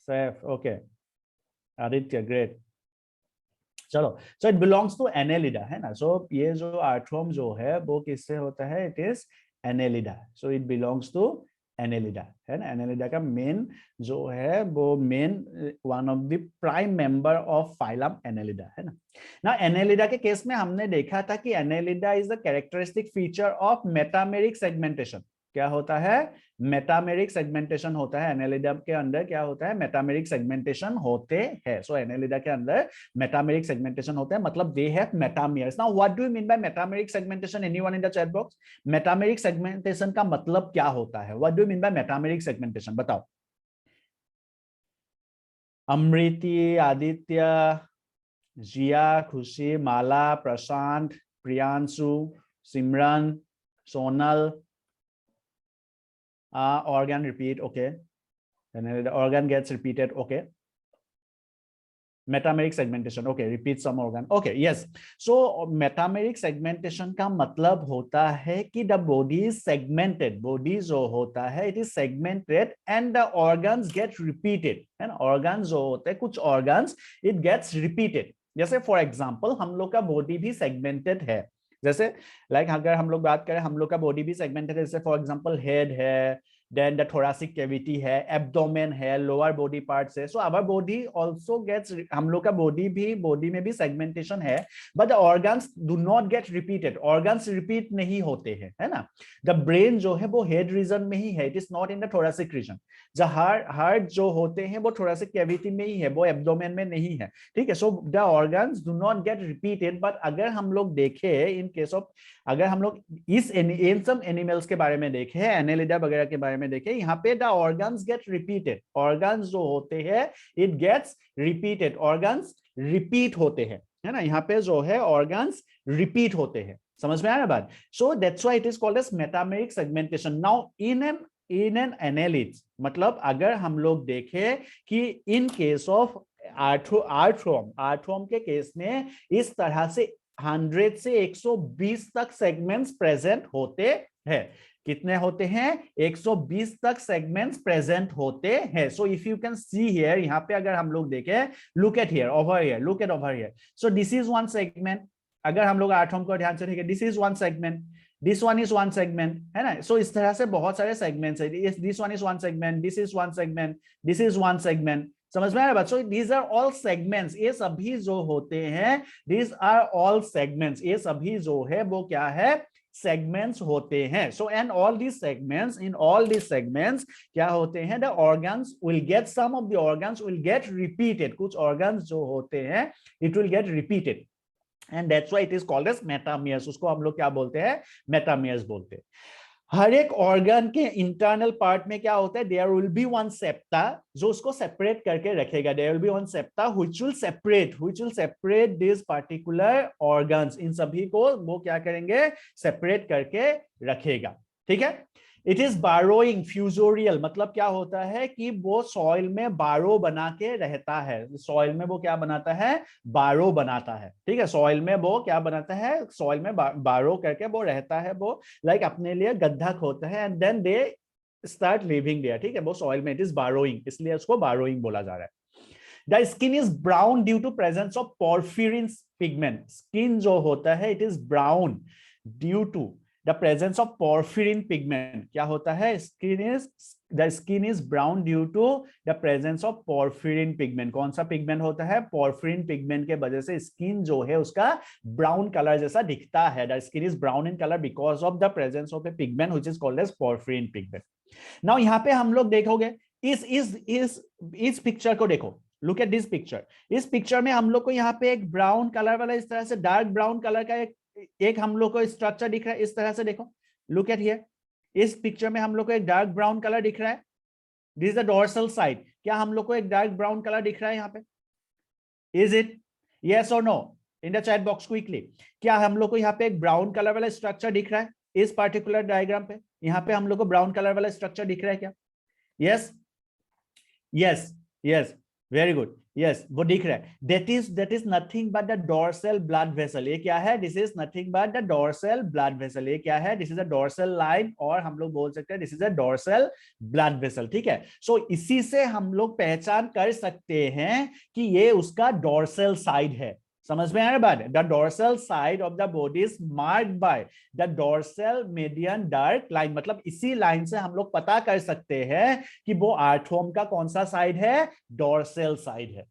सैफ, ओके, आदित्य, ग्रेट। चलो, so it belongs to Annelida, है ना, सो ये जो आर्थ्रोम जो है वो किससे होता है? It is Annelida, so it belongs to Annelida है ना, एनेलिडा का मेन जो है वो main one of the prime member of phylum Annelida है ना। ना एनेलिडा के केस में हमने देखा था कि Annelida is the characteristic feature of metameric segmentation. क्या होता है? मेटामेरिक सेगमेंटेशन होता है एनेलिडा के अंदर। क्या होता है? मेटामेरिक सेगमेंटेशन होते हैं। सो एनेलिडा के अंदर मेटामेरिक सेगमेंटेशन होते हैं, मतलब they have metameres. Now what do you mean by metameric segmentation? Anyone in the chat box? Metameric segmentation का मतलब क्या होता है? What do you mean by metameric segmentation? बताओ। अमृति, आदित्य, जिया, खुशी, माला, प्रशांत, प्रियांशु, सिमरन, Sonal. Organ repeat, okay. And the organ gets repeated, okay. Metameric segmentation, okay, repeat some organ, okay, yes. So metameric segmentation का मतलब होता है कि the body is segmented, body जो होता है it is segmented and the organs get repeated, and organs जो होते हैं कुछ organs it gets repeated। जैसे for example हम लोग का body भी segmented है, जैसे लाइक अगर हम लोग बात करें हम लोग का बॉडी भी सेगमेंटेड है, जैसे फॉर एग्जांपल हेड है, देन द थोरासिक कैविटी है, एब्डोमेन है, लोअर बॉडी पार्ट्स है। So our body also gets, हम लोग का बॉडी में भी सेगमेंटेशन है, but the organs do not get repeated, organs repeat नहीं होते हैं, है ना। द ब्रेन जो है वो हेड रीजन में ही है, it is not in the thoracic region. जो हार्ट जो होते हैं वो थोरासिक कैविटी में ही है, वो एब्डोमेन में नहीं है, ठीक है। So the organs do not get repeated. But अगर हम लोग देखें इन केस ऑफ, अगर हम लोग इस इन सम एनिमल्स के बारे में देखें, एनेलिडा वगैरह के बारे में देखें, यहाँ पे the organs get repeated, organs जो होते हैं it gets repeated, organs repeat होते हैं, है ना। यहाँ पे जो है ऑर्गन्स रिपीट होते हैं, समझ में आ रहा बात। So that's why it is called as metameric segmentation. Now in an annelid, मतलब अगर हम लोग देखें कि इन केस ऑफ आर्थ्रोम के केस में इस तरह से 100 से 120 तक सेगमेंट्स प्रेजेंट होते हैं। कितने होते हैं? 120 तक सेगमेंट्स प्रेजेंट होते हैं। सो if you can see here, यहाँ पे अगर हम लोग देखें, look at here, over here, look at over here. So this is one segment. अगर हम लोग आर्थ्रोम को ध्यान से देखें, this is one segment, this one is one segment, है ना। सो इस तरह से बहुत सारे सेगमेंट्स है। This one is one segment, this is one segment, this is one segment, समझ में आ रहा है बच्चों? दीज आर ऑल सेगमेंट्स, ये सभी जो होते हैं, दीज आर ऑल सेगमेंट्स, ये सभी जो है वो क्या है? सेगमेंट्स होते हैं। So and all these segments, in all these segments क्या होते हैं? The organs will get, some of the organs will get repeated, कुछ ऑर्गन्स जो होते हैं it will get repeated, and that's why it is called as metameres. उसको हम लोग क्या बोलते हैं? मेटामियर्स बोलते हैं। हर एक ऑर्गन के इंटरनल पार्ट में क्या होता है? There will be one septa जो उसको सेपरेट करके रखेगा। There will be one septa which will separate this particular organs. इन सभी को वो क्या करेंगे? सेपरेट करके रखेगा, ठीक है। इट इज बारोइंग फ्यूजोरियल, मतलब क्या होता है कि वो सॉइल में बारो बना के रहता है। सॉइल में वो क्या बनाता है? बारो बनाता है, ठीक है। सॉइल में वो क्या बनाता है? सॉइल में बारो करके वो रहता है, वो लाइक अपने लिए गड्ढा खोदता है, and then they start living there, ठीक है। वो सॉइल में, इट इज बारोइंग, इसलिए उसको बारोइंग बोला जा रहा है। The skin is brown due to presence of porphyrin pigment. Skin जो होता है it is brown due to the presence of porphyrin pigment। क्या होता है? the skin is brown due to the presence of porphyrin pigment। कौन सा pigment होता है? porphyrin pigment के वजह से स्किन जो है उसका ब्राउन कलर जैसा दिखता है। the skin is brown in color because of the presence of a pigment which is called as porphyrin pigment। now यहाँ पे हम लोग देखोगे इस पिक्चर को देखो, लुक एट दिस पिक्चर। इस पिक्चर में हम लोग को यहाँ पे एक ब्राउन कलर वाला, इस तरह से डार्क ब्राउन कलर का एक हम लोग को स्ट्रक्चर दिख रहा है। इस तरह से देखो, लुक एट हियर। इस पिक्चर में हम लोग को एक डार्क ब्राउन कलर दिख रहा है। This is the dorsal side. क्या हम लोग को एक डार्क ब्राउन कलर दिख रहा है यहाँ पे? इज इट यस और no? In the chat box quickly, क्या हम लोग को यहाँ पे एक ब्राउन कलर वाला स्ट्रक्चर दिख रहा है? इस पर्टिकुलर डायग्राम पे यहाँ पे हम लोग को ब्राउन कलर वाला स्ट्रक्चर दिख रहा है क्या? Yes yes yes, very good, yes वो दिख रहा है। that is nothing but the dorsal blood vessel। ये क्या है? this is nothing but the dorsal blood vessel। ये क्या है? this is a dorsal line, और हम लोग बोल सकते हैं this is a dorsal blood vessel, ठीक है। सो इसी से हम लोग पहचान कर सकते हैं कि ये उसका dorsal side है। समझ में आ रहा बात? The dorsal side of the body is marked by the dorsal median dark line. मतलब इसी लाइन से हम लोग पता कर सकते हैं कि वो आर्थ्रोम का कौन सा साइड है, डोर्सल साइड है।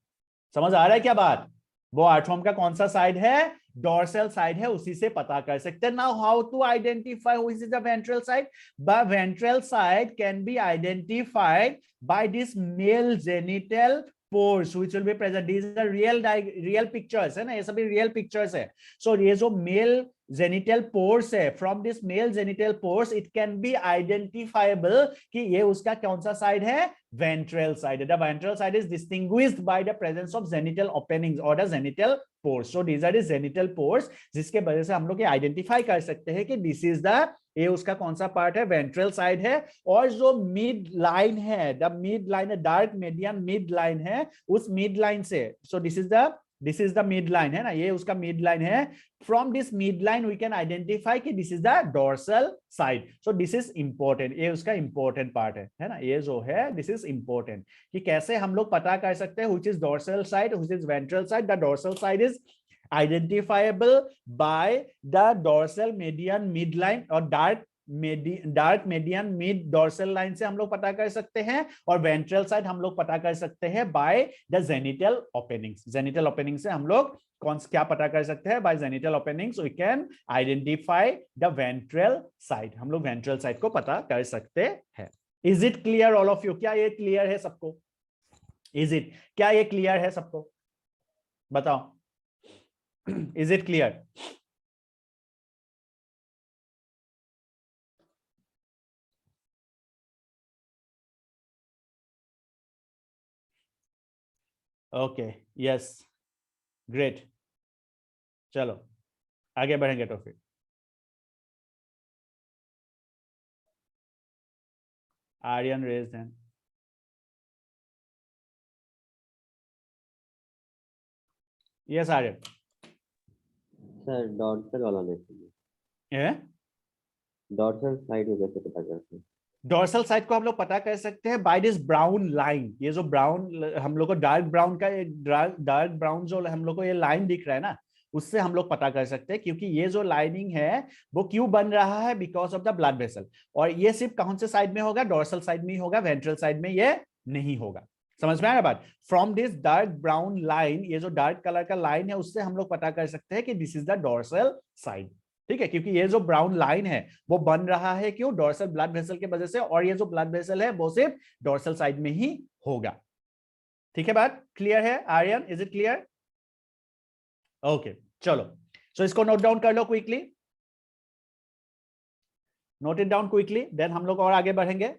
समझ आ रहा है क्या बात? वो आर्थ्रोम का कौन सा साइड है, डोर्सल साइड है, उसी से पता कर सकते हैं। Now how to identify which is the ventral side? The ventral side can be identified by this male genital pores which will be present. These are real pictures है ना, ये सभी real pictures है. So ये जो male genital pores है, from this male genital pores it can be identifiable कि ये उसका कौन सा साइड है, ventral side. The ventral side is distinguished by the presence of genital openings or the genital pores. So these are the genital pores जिसके वजह से हम लोग ये आइडेंटिफाई कर सकते हैं कि this is the, ये उसका कौन सा पार्ट है, वेंट्रल साइड है। और जो मिड लाइन है, द मिड लाइन है, डार्क मीडियन मिड लाइन है, उस मिड लाइन से, so this is the mid line है ना, ये उसका मिड लाइन है। From this mid line we can identify कि this is the dorsal side. So this is important, ये उसका इंपॉर्टेंट पार्ट है ना, ये जो है दिस इज इंपॉर्टेंट कि कैसे हम लोग पता कर सकते हैं which is dorsal side, which is ventral side. The dorsal side is identifiable by the dorsal median midline और dark median mid dorsal line से हम लोग पता कर सकते हैं। और वेंट्रल साइड हम लोग पता कर सकते हैं by the genital openings. Genital opening से हम लोग कौन क्या पता कर सकते हैं, by genital openings we can identify the ventral side. हम लोग वेंट्रल साइड को पता कर सकते हैं। Is it clear all of you? क्या ये क्लियर है सबको? इज इट, क्या ये क्लियर है सबको? बताओ, is it clear? Okay, yes, great. चलो आगे बढ़ेंगे तो फिर Aryan raised hand. Yes Aryan. Sir dorsal वाला देखिए, ये डॉर्सल साइड को कैसे पता करते हैं? डोर्सल साइड को हम लोग पता कर सकते हैं बाय दिस ब्राउन लाइन। ये जो ब्राउन हम लोग को डार्क ब्राउन का, डार्क ब्राउन जो हम लोग को ये लाइन दिख रहा है ना, उससे हम लोग पता कर सकते हैं। क्योंकि ये जो लाइनिंग है वो क्यों बन रहा है, because of the blood vessel. और ये सिर्फ कौन से साइड में होगा, डोर्सल साइड में ही होगा, वेंट्रल साइड में ये नहीं होगा। समझ में आ रहा बात? From this dark brown line, ये जो डार्क कलर का लाइन है, उससे हम लोग पता कर सकते हैं कि this is the dorsal side. ठीक है, क्योंकि ये जो ब्राउन लाइन है वो बन रहा है क्यों, डोर्सल ब्लड वेसल की वजह से। और ये जो ब्लड वेसल है वो सिर्फ डोर्सल साइड में ही होगा। ठीक है, बात क्लियर है Aryan? Is it clear? Okay, चलो सो इसको नोट डाउन कर लो quickly, note it down quickly, then हम लोग और आगे बढ़ेंगे।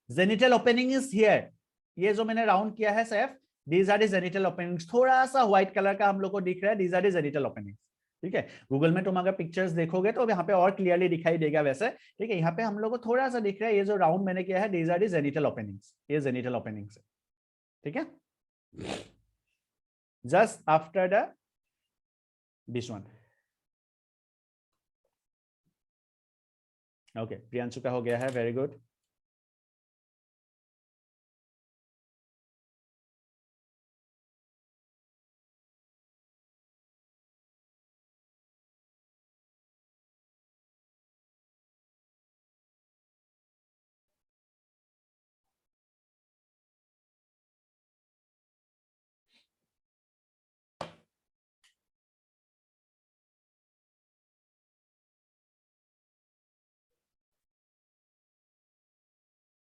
Genital opening is here. ये जो मैंने राउंड किया है Saif, these are the genital openings. थोड़ा सा व्हाइट कलर का हम लोग को दिख रहा है, these are the genital openings. ठीक है, गूगल में तुम अगर पिक्चर्स देखोगे तो यहाँ पे और क्लियरली दिखाई देगा वैसे। ठीक है, यहाँ पे हम लोग को थोड़ा सा दिख रहा है, ये जो राउंड मैंने किया है, these are the genital openings, ये जेनिटल ओपनिंग्स है। ठीक है, just after the this one. Okay, Priyanshu का हो गया है, वेरी गुड।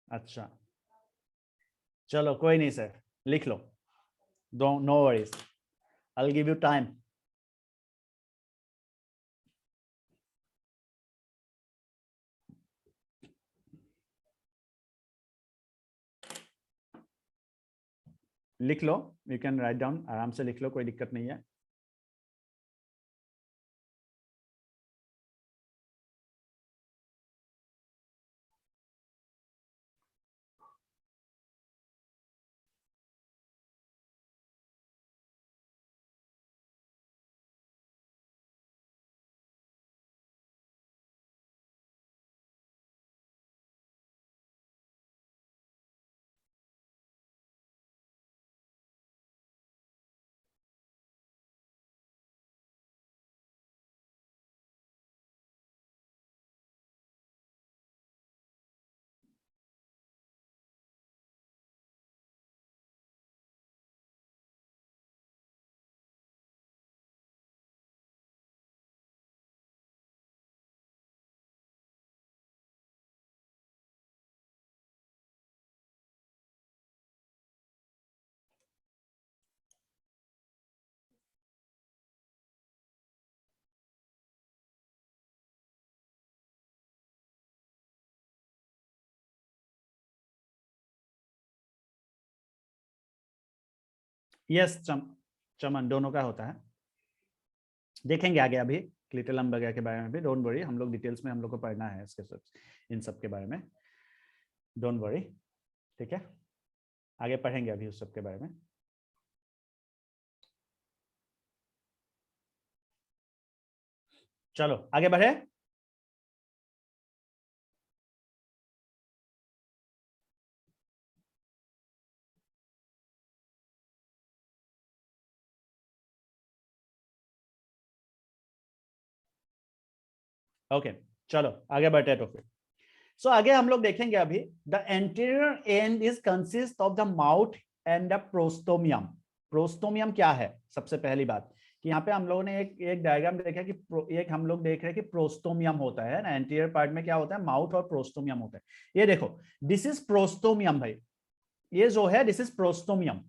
अच्छा, चलो कोई नहीं सर, लिख लो, don't, no worries, I will give you time. लिख लो, यू कैन राइट डाउन, आराम से लिख लो, कोई दिक्कत नहीं है। यस चमन दोनों का होता है, देखेंगे आगे अभी क्लिटलम वगैरह के बारे में भी, डोंट वरी, हम लोग डिटेल्स में हम लोग को पढ़ना है इसके सब, इन सब के बारे में, डोंट वरी, ठीक है, आगे पढ़ेंगे अभी उस सब के बारे में। चलो आगे बढ़े। ओके चलो आगे बढ़ते हैं तो फिर। सो आगे हम लोग देखेंगे अभी, the anterior and is consist of the mouth and the prostomium. Prostomium क्या है, सबसे पहली बात कि यहाँ पे हम लोगों ने एक डायग्राम देखा कि एक हम लोग देख रहे हैं कि प्रोस्टोमियम होता है ना, एंटीरियर पार्ट में क्या होता है, माउथ और प्रोस्टोमियम होता है। ये देखो दिस इज प्रोस्टोमियम भाई, ये जो है दिस इज प्रोस्टोमियम।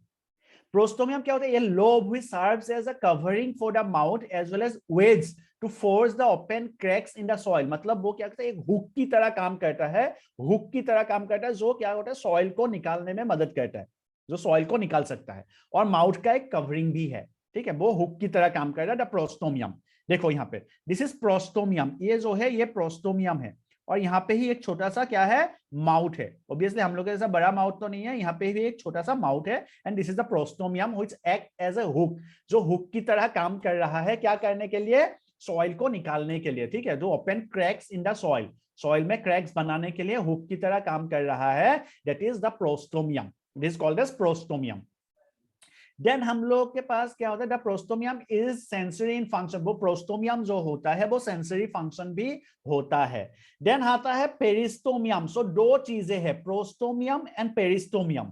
प्रोस्टोमियम क्या होता है, ये lobe which serves as a covering for the mouth as well as wedge to force the open cracks in the soil. मतलब वो क्या करता है, एक हुक की तरह काम करता है, हुक की तरह काम करता है, जो क्या होता है सॉइल को निकालने में मदद करता है, जो सॉइल को निकाल सकता है, और माउथ का एक कवरिंग भी है, ठीक है, वो हुक की तरह काम कर रहा है द प्रोस्टोमियम। देखो यहाँ पे दिस इज प्रोस्टोमियम, ये जो है ये प्रोस्टोमियम है, और यहाँ पे ही एक छोटा सा क्या है, माउथ है। ऑब्वियसली हम लोग जैसा बड़ा माउथ तो नहीं है, यहाँ पे भी एक छोटा सा माउथ है, and this is the prostomium which act as a hook, जो हुक की तरह काम कर रहा है, क्या करने के लिए, सॉइल को निकालने के लिए, ठीक है, जो open cracks in the soil, soil में क्रैक्स बनाने के लिए हुक की तरह काम कर रहा है, that is the prostomium, this called as prostomium. Then हम लोग के पास क्या होता है, the prostomium is sensory in function, वो प्रोस्टोमियम जो होता है वो सेंसरी फंक्शन भी होता है। देन आता है पेरिस्टोमियम। सो दो चीजें हैं, प्रोस्टोमियम एंड पेरिस्टोमियम।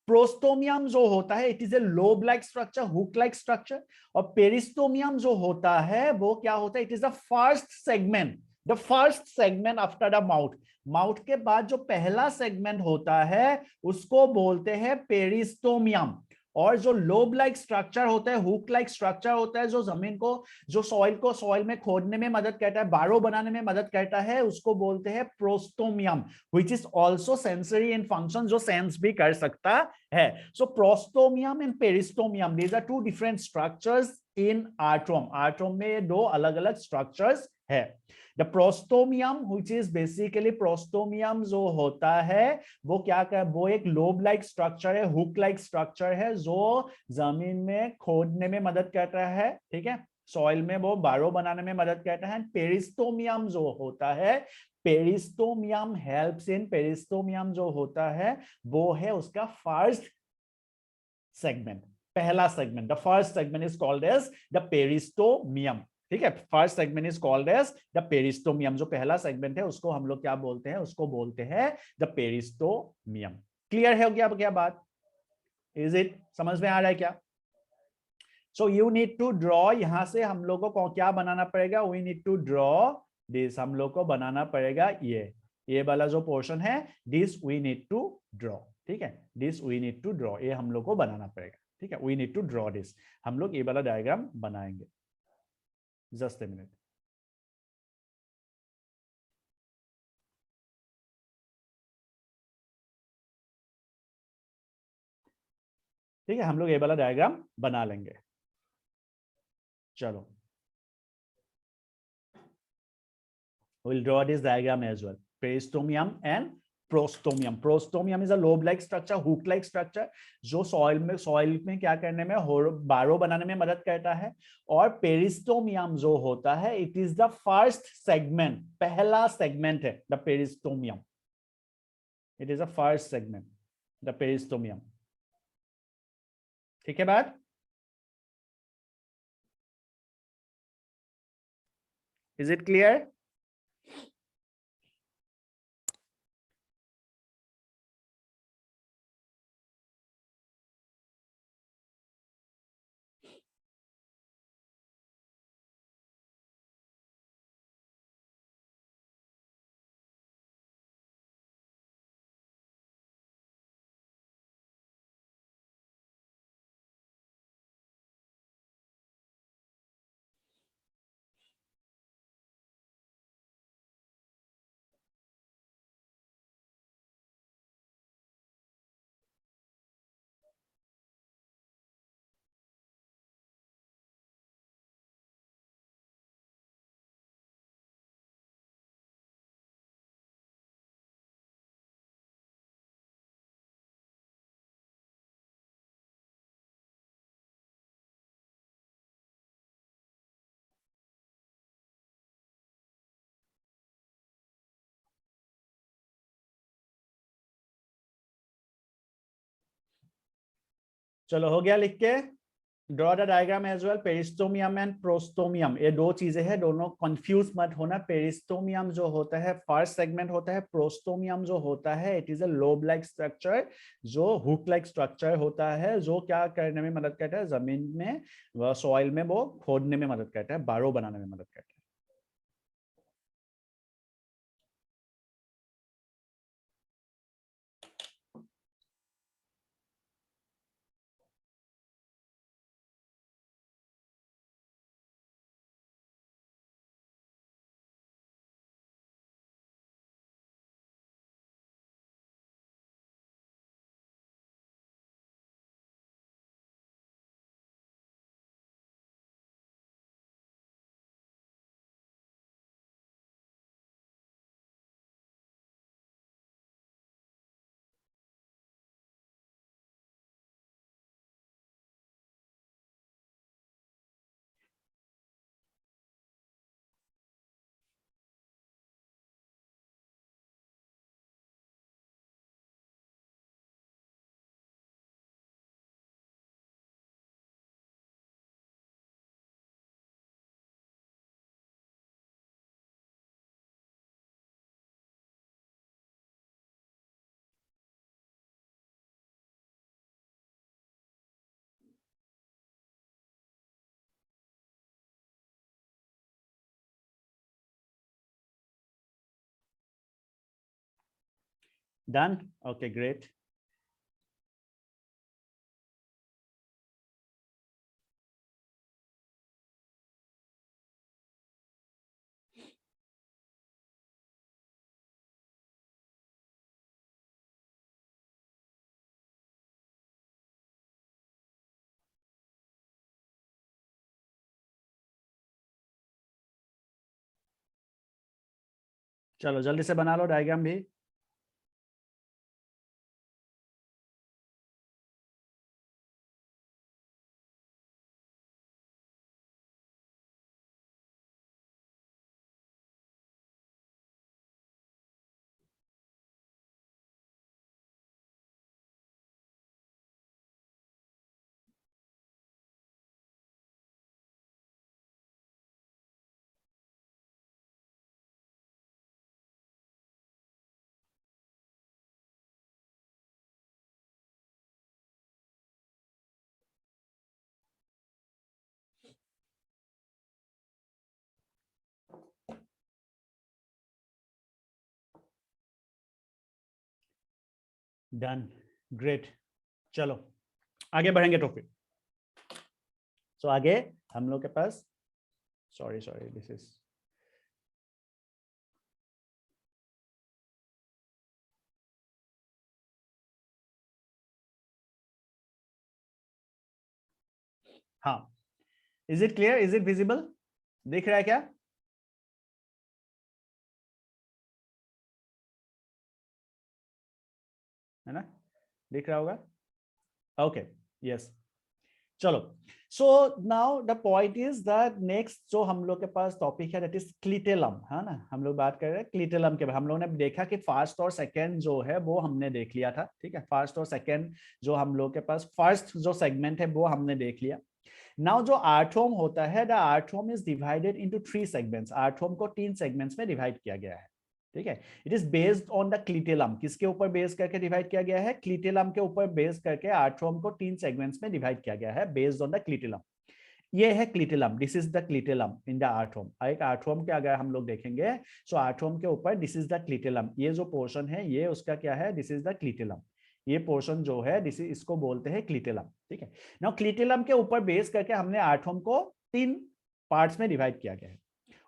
प्रोस्टोमियम जो होता है it is a lobe like structure, hook like structure, और पेरिस्टोमियम जो होता है वो क्या होता है, it is the first segment, the first segment after the mouth, mouth के बाद जो पहला सेगमेंट होता है उसको बोलते हैं पेरिस्टोमियम। और जो लोब लाइक स्ट्रक्चर होता है, हुक लाइक स्ट्रक्चर होता है, जो जमीन को, जो सॉइल में खोदने में मदद करता है, बारो बनाने में मदद करता है, उसको बोलते हैं prostomium, which is also sensory in function, जो सेंस भी कर सकता है। So prostomium and peristomium, these are two different structures in earthworm. Earthworm में दो अलग अलग स्ट्रक्चर्स है। The prostomium which is basically, prostomium जो होता है वो क्या कर, वो एक लोब लाइक स्ट्रक्चर है, हुक लाइक स्ट्रक्चर है, जो जमीन में खोदने में मदद करता है, ठीक है, सॉइल में वो बारो बनाने में मदद करता है। पेरिस्टोमियम जो होता है, पेरिस्टोमियम हेल्प्स इन, पेरिस्टोमियम जो होता है वो है उसका फर्स्ट सेगमेंट, पहला segment, the first segment is called as the peristomium, ठीक है, first segment is called as the peristomium, जो पहला सेगमेंट है उसको हम लोग क्या बोलते हैं, उसको बोलते हैं द पेरिस्टोमियम। क्लियर है क्या, क्या बात, इज इट, समझ में आ रहा है क्या? So you need to draw, यहां से हम लोगों को क्या बनाना पड़ेगा, we need to draw this, हम लोग को बनाना पड़ेगा ये वाला जो पोर्शन है, this we need to draw, ठीक है, this we need to draw, ये हम लोग को बनाना पड़ेगा, ठीक है, we need to draw this, हम लोग ये वाला डायग्राम बनाएंगे, जस्ट ए मिनट। ठीक है, हम लोग ये वाला डायग्राम बना लेंगे। चलो, we'll draw this diagram as well, peristomium and prostomium. Prostomium is a lobe like structure, hook like structure, जो सॉइल में क्या करने में, बारो बनाने में मदद करता है। और पेरिस्टोमियम जो होता है it is the first segment, पहला सेगमेंट है the peristomium, it is the first segment the peristomium, ठीक है बात, इज इट क्लियर? चलो हो गया लिख के। Draw the diagram as well. Peristomium and prostomium, ये दो चीजें हैं, दोनों कंफ्यूज मत होना। पेरिस्टोमियम जो होता है फर्स्ट सेगमेंट होता है, प्रोस्टोमियम जो होता है it is a lobe like structure, जो हुक लाइक स्ट्रक्चर होता है, जो क्या करने में मदद करता है, जमीन में सॉइल में वो खोदने में मदद करता है, बारो बनाने में मदद करता है। Done? Okay, great. चलो जल्दी से बना लो डायग्राम भी। Done, great. चलो आगे बढ़ेंगे टॉपिक। सो आगे हम लोग के पास, सॉरी दिस इज, हाँ, is it clear, is it visible, दिख रहा है क्या? है ना, दिख रहा होगा? Okay, yes. चलो, so now the point is that next जो हम लोग के पास टॉपिक है दैट इज क्लिटेलम, है ना। हम लोग बात कर रहे हैं क्लिटेलम के बारे में। हम लोगों ने देखा कि फर्स्ट और सेकंड जो है वो हमने देख लिया था, ठीक है। फर्स्ट और सेकंड जो हम लोग के पास फर्स्ट जो सेगमेंट है वो हमने देख लिया। नाउ जो आर्थोम होता है, the earthworm is divided into 3 segments. Earthworm को 3 सेगमेंट्स में डिवाइड किया गया है, ठीक है। It is based on the clitellum. किसके ऊपर बेस करके डिवाइड किया गया है? क्लिटेलम के ऊपर बेस करके आर्थोम को 3 सेगमेंट्स में डिवाइड किया गया है बेस्ड ऑन द क्लिटेलम। ये है clitellum, this is the clitellum in the earthworm. एक आर्थोम के अगर हम लोग देखेंगे सो आर्थोम के ऊपर दिस इज द क्लिटेलम। ये जो पोर्शन है ये उसका क्या है? This is the clitellum. ये पोर्शन जो है दिस इसको बोलते हैं क्लिटेलम, ठीक है। नाउ क्लिटेलम के ऊपर बेस करके हमने आर्थोम को 3 पार्ट्स में डिवाइड किया गया है।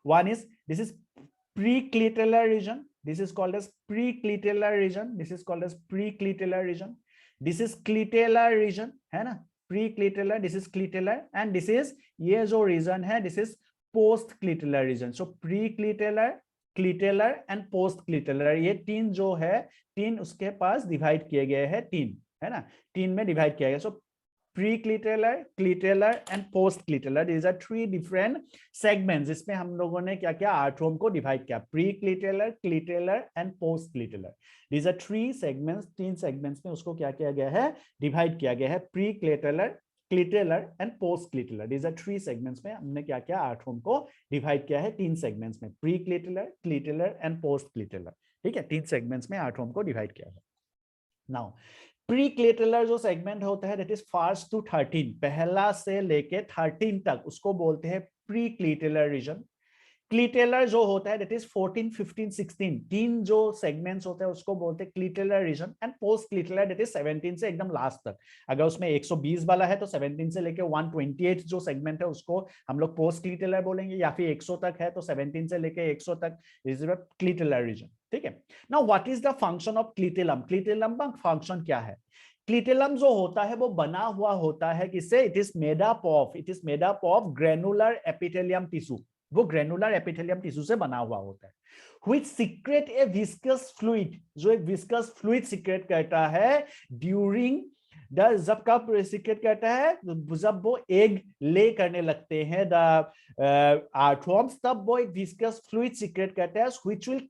One is this is preclitellar region, this is called as preclitellar region, this is called as preclitellar region, this is clitellar region, है ना, preclitellar, this is clitellar, and this is ये जो region है this is postclitellar region. So preclitellar, clitellar and postclitellar, ये 3 जो है 3 उसके पास divide किए गए हैं, 3 है ना, 3 में डिवाइड किया गया। So pre-clitellar, clitellar and post clitellar. These are three different segments. इसमें हम लोगों ने क्या किया, आर्ट्रोम को डिवाइड किया, pre-clitellar, clitellar and post clitellar. These are three segments. तीन सेगमेंट्स में उसको क्या किया गया है, डिवाइड किया गया है. Pre-clitellar, clitellar and post clitellar. These are three segments में हमने क्या किया, आर्ट्रोम को डिवाइड किया है तीन सेगमेंट्स में, प्री-क्लिटेलर, क्लिटेलर एंड पोस्ट क्लिटेलर. ठीक है, तीन सेगमेंट्स में आर्ट्रोम को डिवाइड किया है. नाउ प्री-क्लिटेलर जो सेगमेंट होता है दैट इज फर्स्ट टू 13, पहला से लेके 13 तक, उसको बोलते हैं प्री-क्लिटेलर रीजन. क्लिटेलर जो होता है दैट इज 14, 15, 16, तीन जो सेगमेंट्स होते हैं उसको बोलते हैं clitellar region. And post clitellar that is 17 से एकदम लास्ट तक. अगर उसमें 120 वाला है तो 17 से लेके 128 जो सेगमेंट है उसको हम लोग पोस्ट क्लिटेलर बोलेंगे, या फिर 100 तक है तो 17 से लेके 100 तक इज क्लिटेलर रीजन. ठीक है. Now what is the function of clitellum? Clitellum का फंक्शन क्या है? क्लिटेलम जो होता है वो बना हुआ होता है किससे? It is made up of granular epithelium tissue. वो ग्रेनुलर एपिथेलियम टिश्यू से बना हुआ होता है. which secrete a viscous fluid, जो एक विस्कस फ्लूइड सिक्रेट करता है ड्यूरिंग द, जब कब सिक्रेट करता है, जब वो एग ले करने लगते हैं द आर्थ्रोम्स, तब वो एक विस्कस फ्लूइड सिक्रेट करता है which will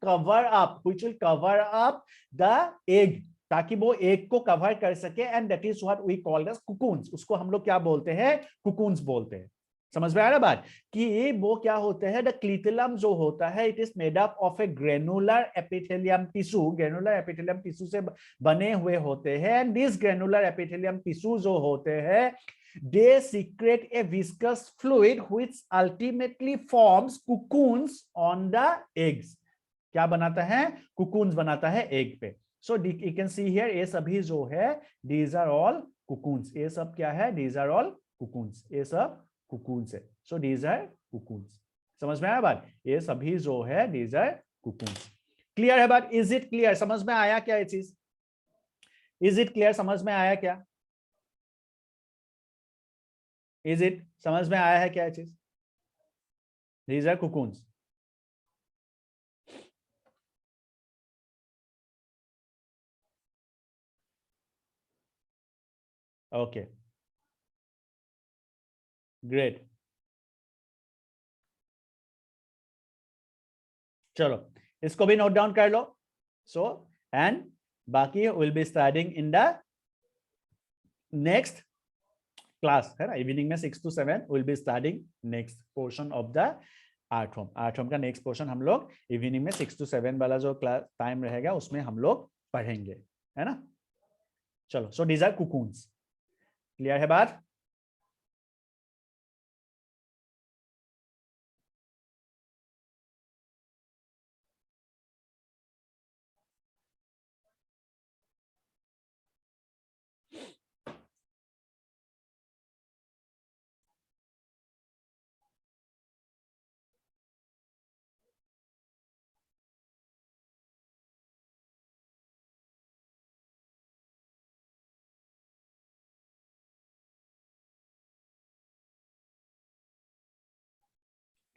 cover up the egg, ताकि वो एग को कवर कर सके. And that is what we call as cocoons. उसको हम लोग क्या बोलते हैं? कुकून्स बोलते हैं. समझ में आ रहा बात कि वो क्या होते हैं? द क्लिटेलम जो होता है it is made up of A granular epithelium tissue. Granular epithelium tissue से बने हुए होते हैं. And this granular epithelium tissue जो होते हैं they secrete a viscous fluid which ultimately forms cocoons on the eggs. क्या बनाता है? cocoons बनाता है एग पे. So you can see here ये सभी जो है these are all cocoons. ये सब क्या है? these are all cocoons. ये सब cocoons है. So these are cocoons. समझ में आया बात? ये सभी जो है these are cocoons. क्लियर है बात? Is it clear? समझ में आया क्या ये चीज? Is it clear? समझ में आया क्या? Is it? समझ में आया है क्या ये चीज? These are cocoons. Okay. Great. चलो इसको भी नोट डाउन कर लो. सो एंड बाकी will be starting in the next class, है ना. इवनिंग में 6 to 7 will be starting next portion of the earthworm. Earthworm का नेक्स्ट पोर्शन हम लोग इवनिंग में 6 to 7 वाला जो क्लास टाइम रहेगा उसमें हम लोग पढ़ेंगे, है ना. चलो, सो दीज आर कुकून्स. क्लियर है बात?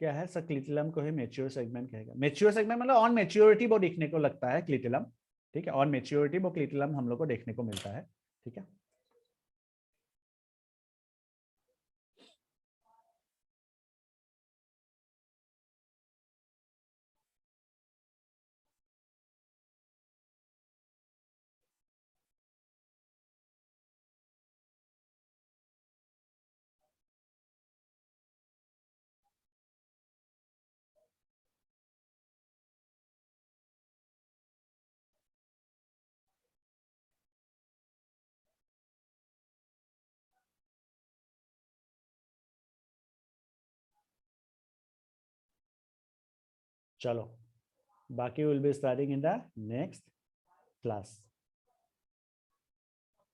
क्या है सर? क्लिटेलम को ही मैच्योर सेगमेंट कहेगा. मैच्योर सेगमेंट मतलब ऑन मैच्योरिटी वो देखने को लगता है क्लिटेलम. ठीक है, ऑन मैच्योरिटी वो क्लिटेलम हम लोग को देखने को मिलता है. ठीक है. चलो बाकी will be starting in the next class.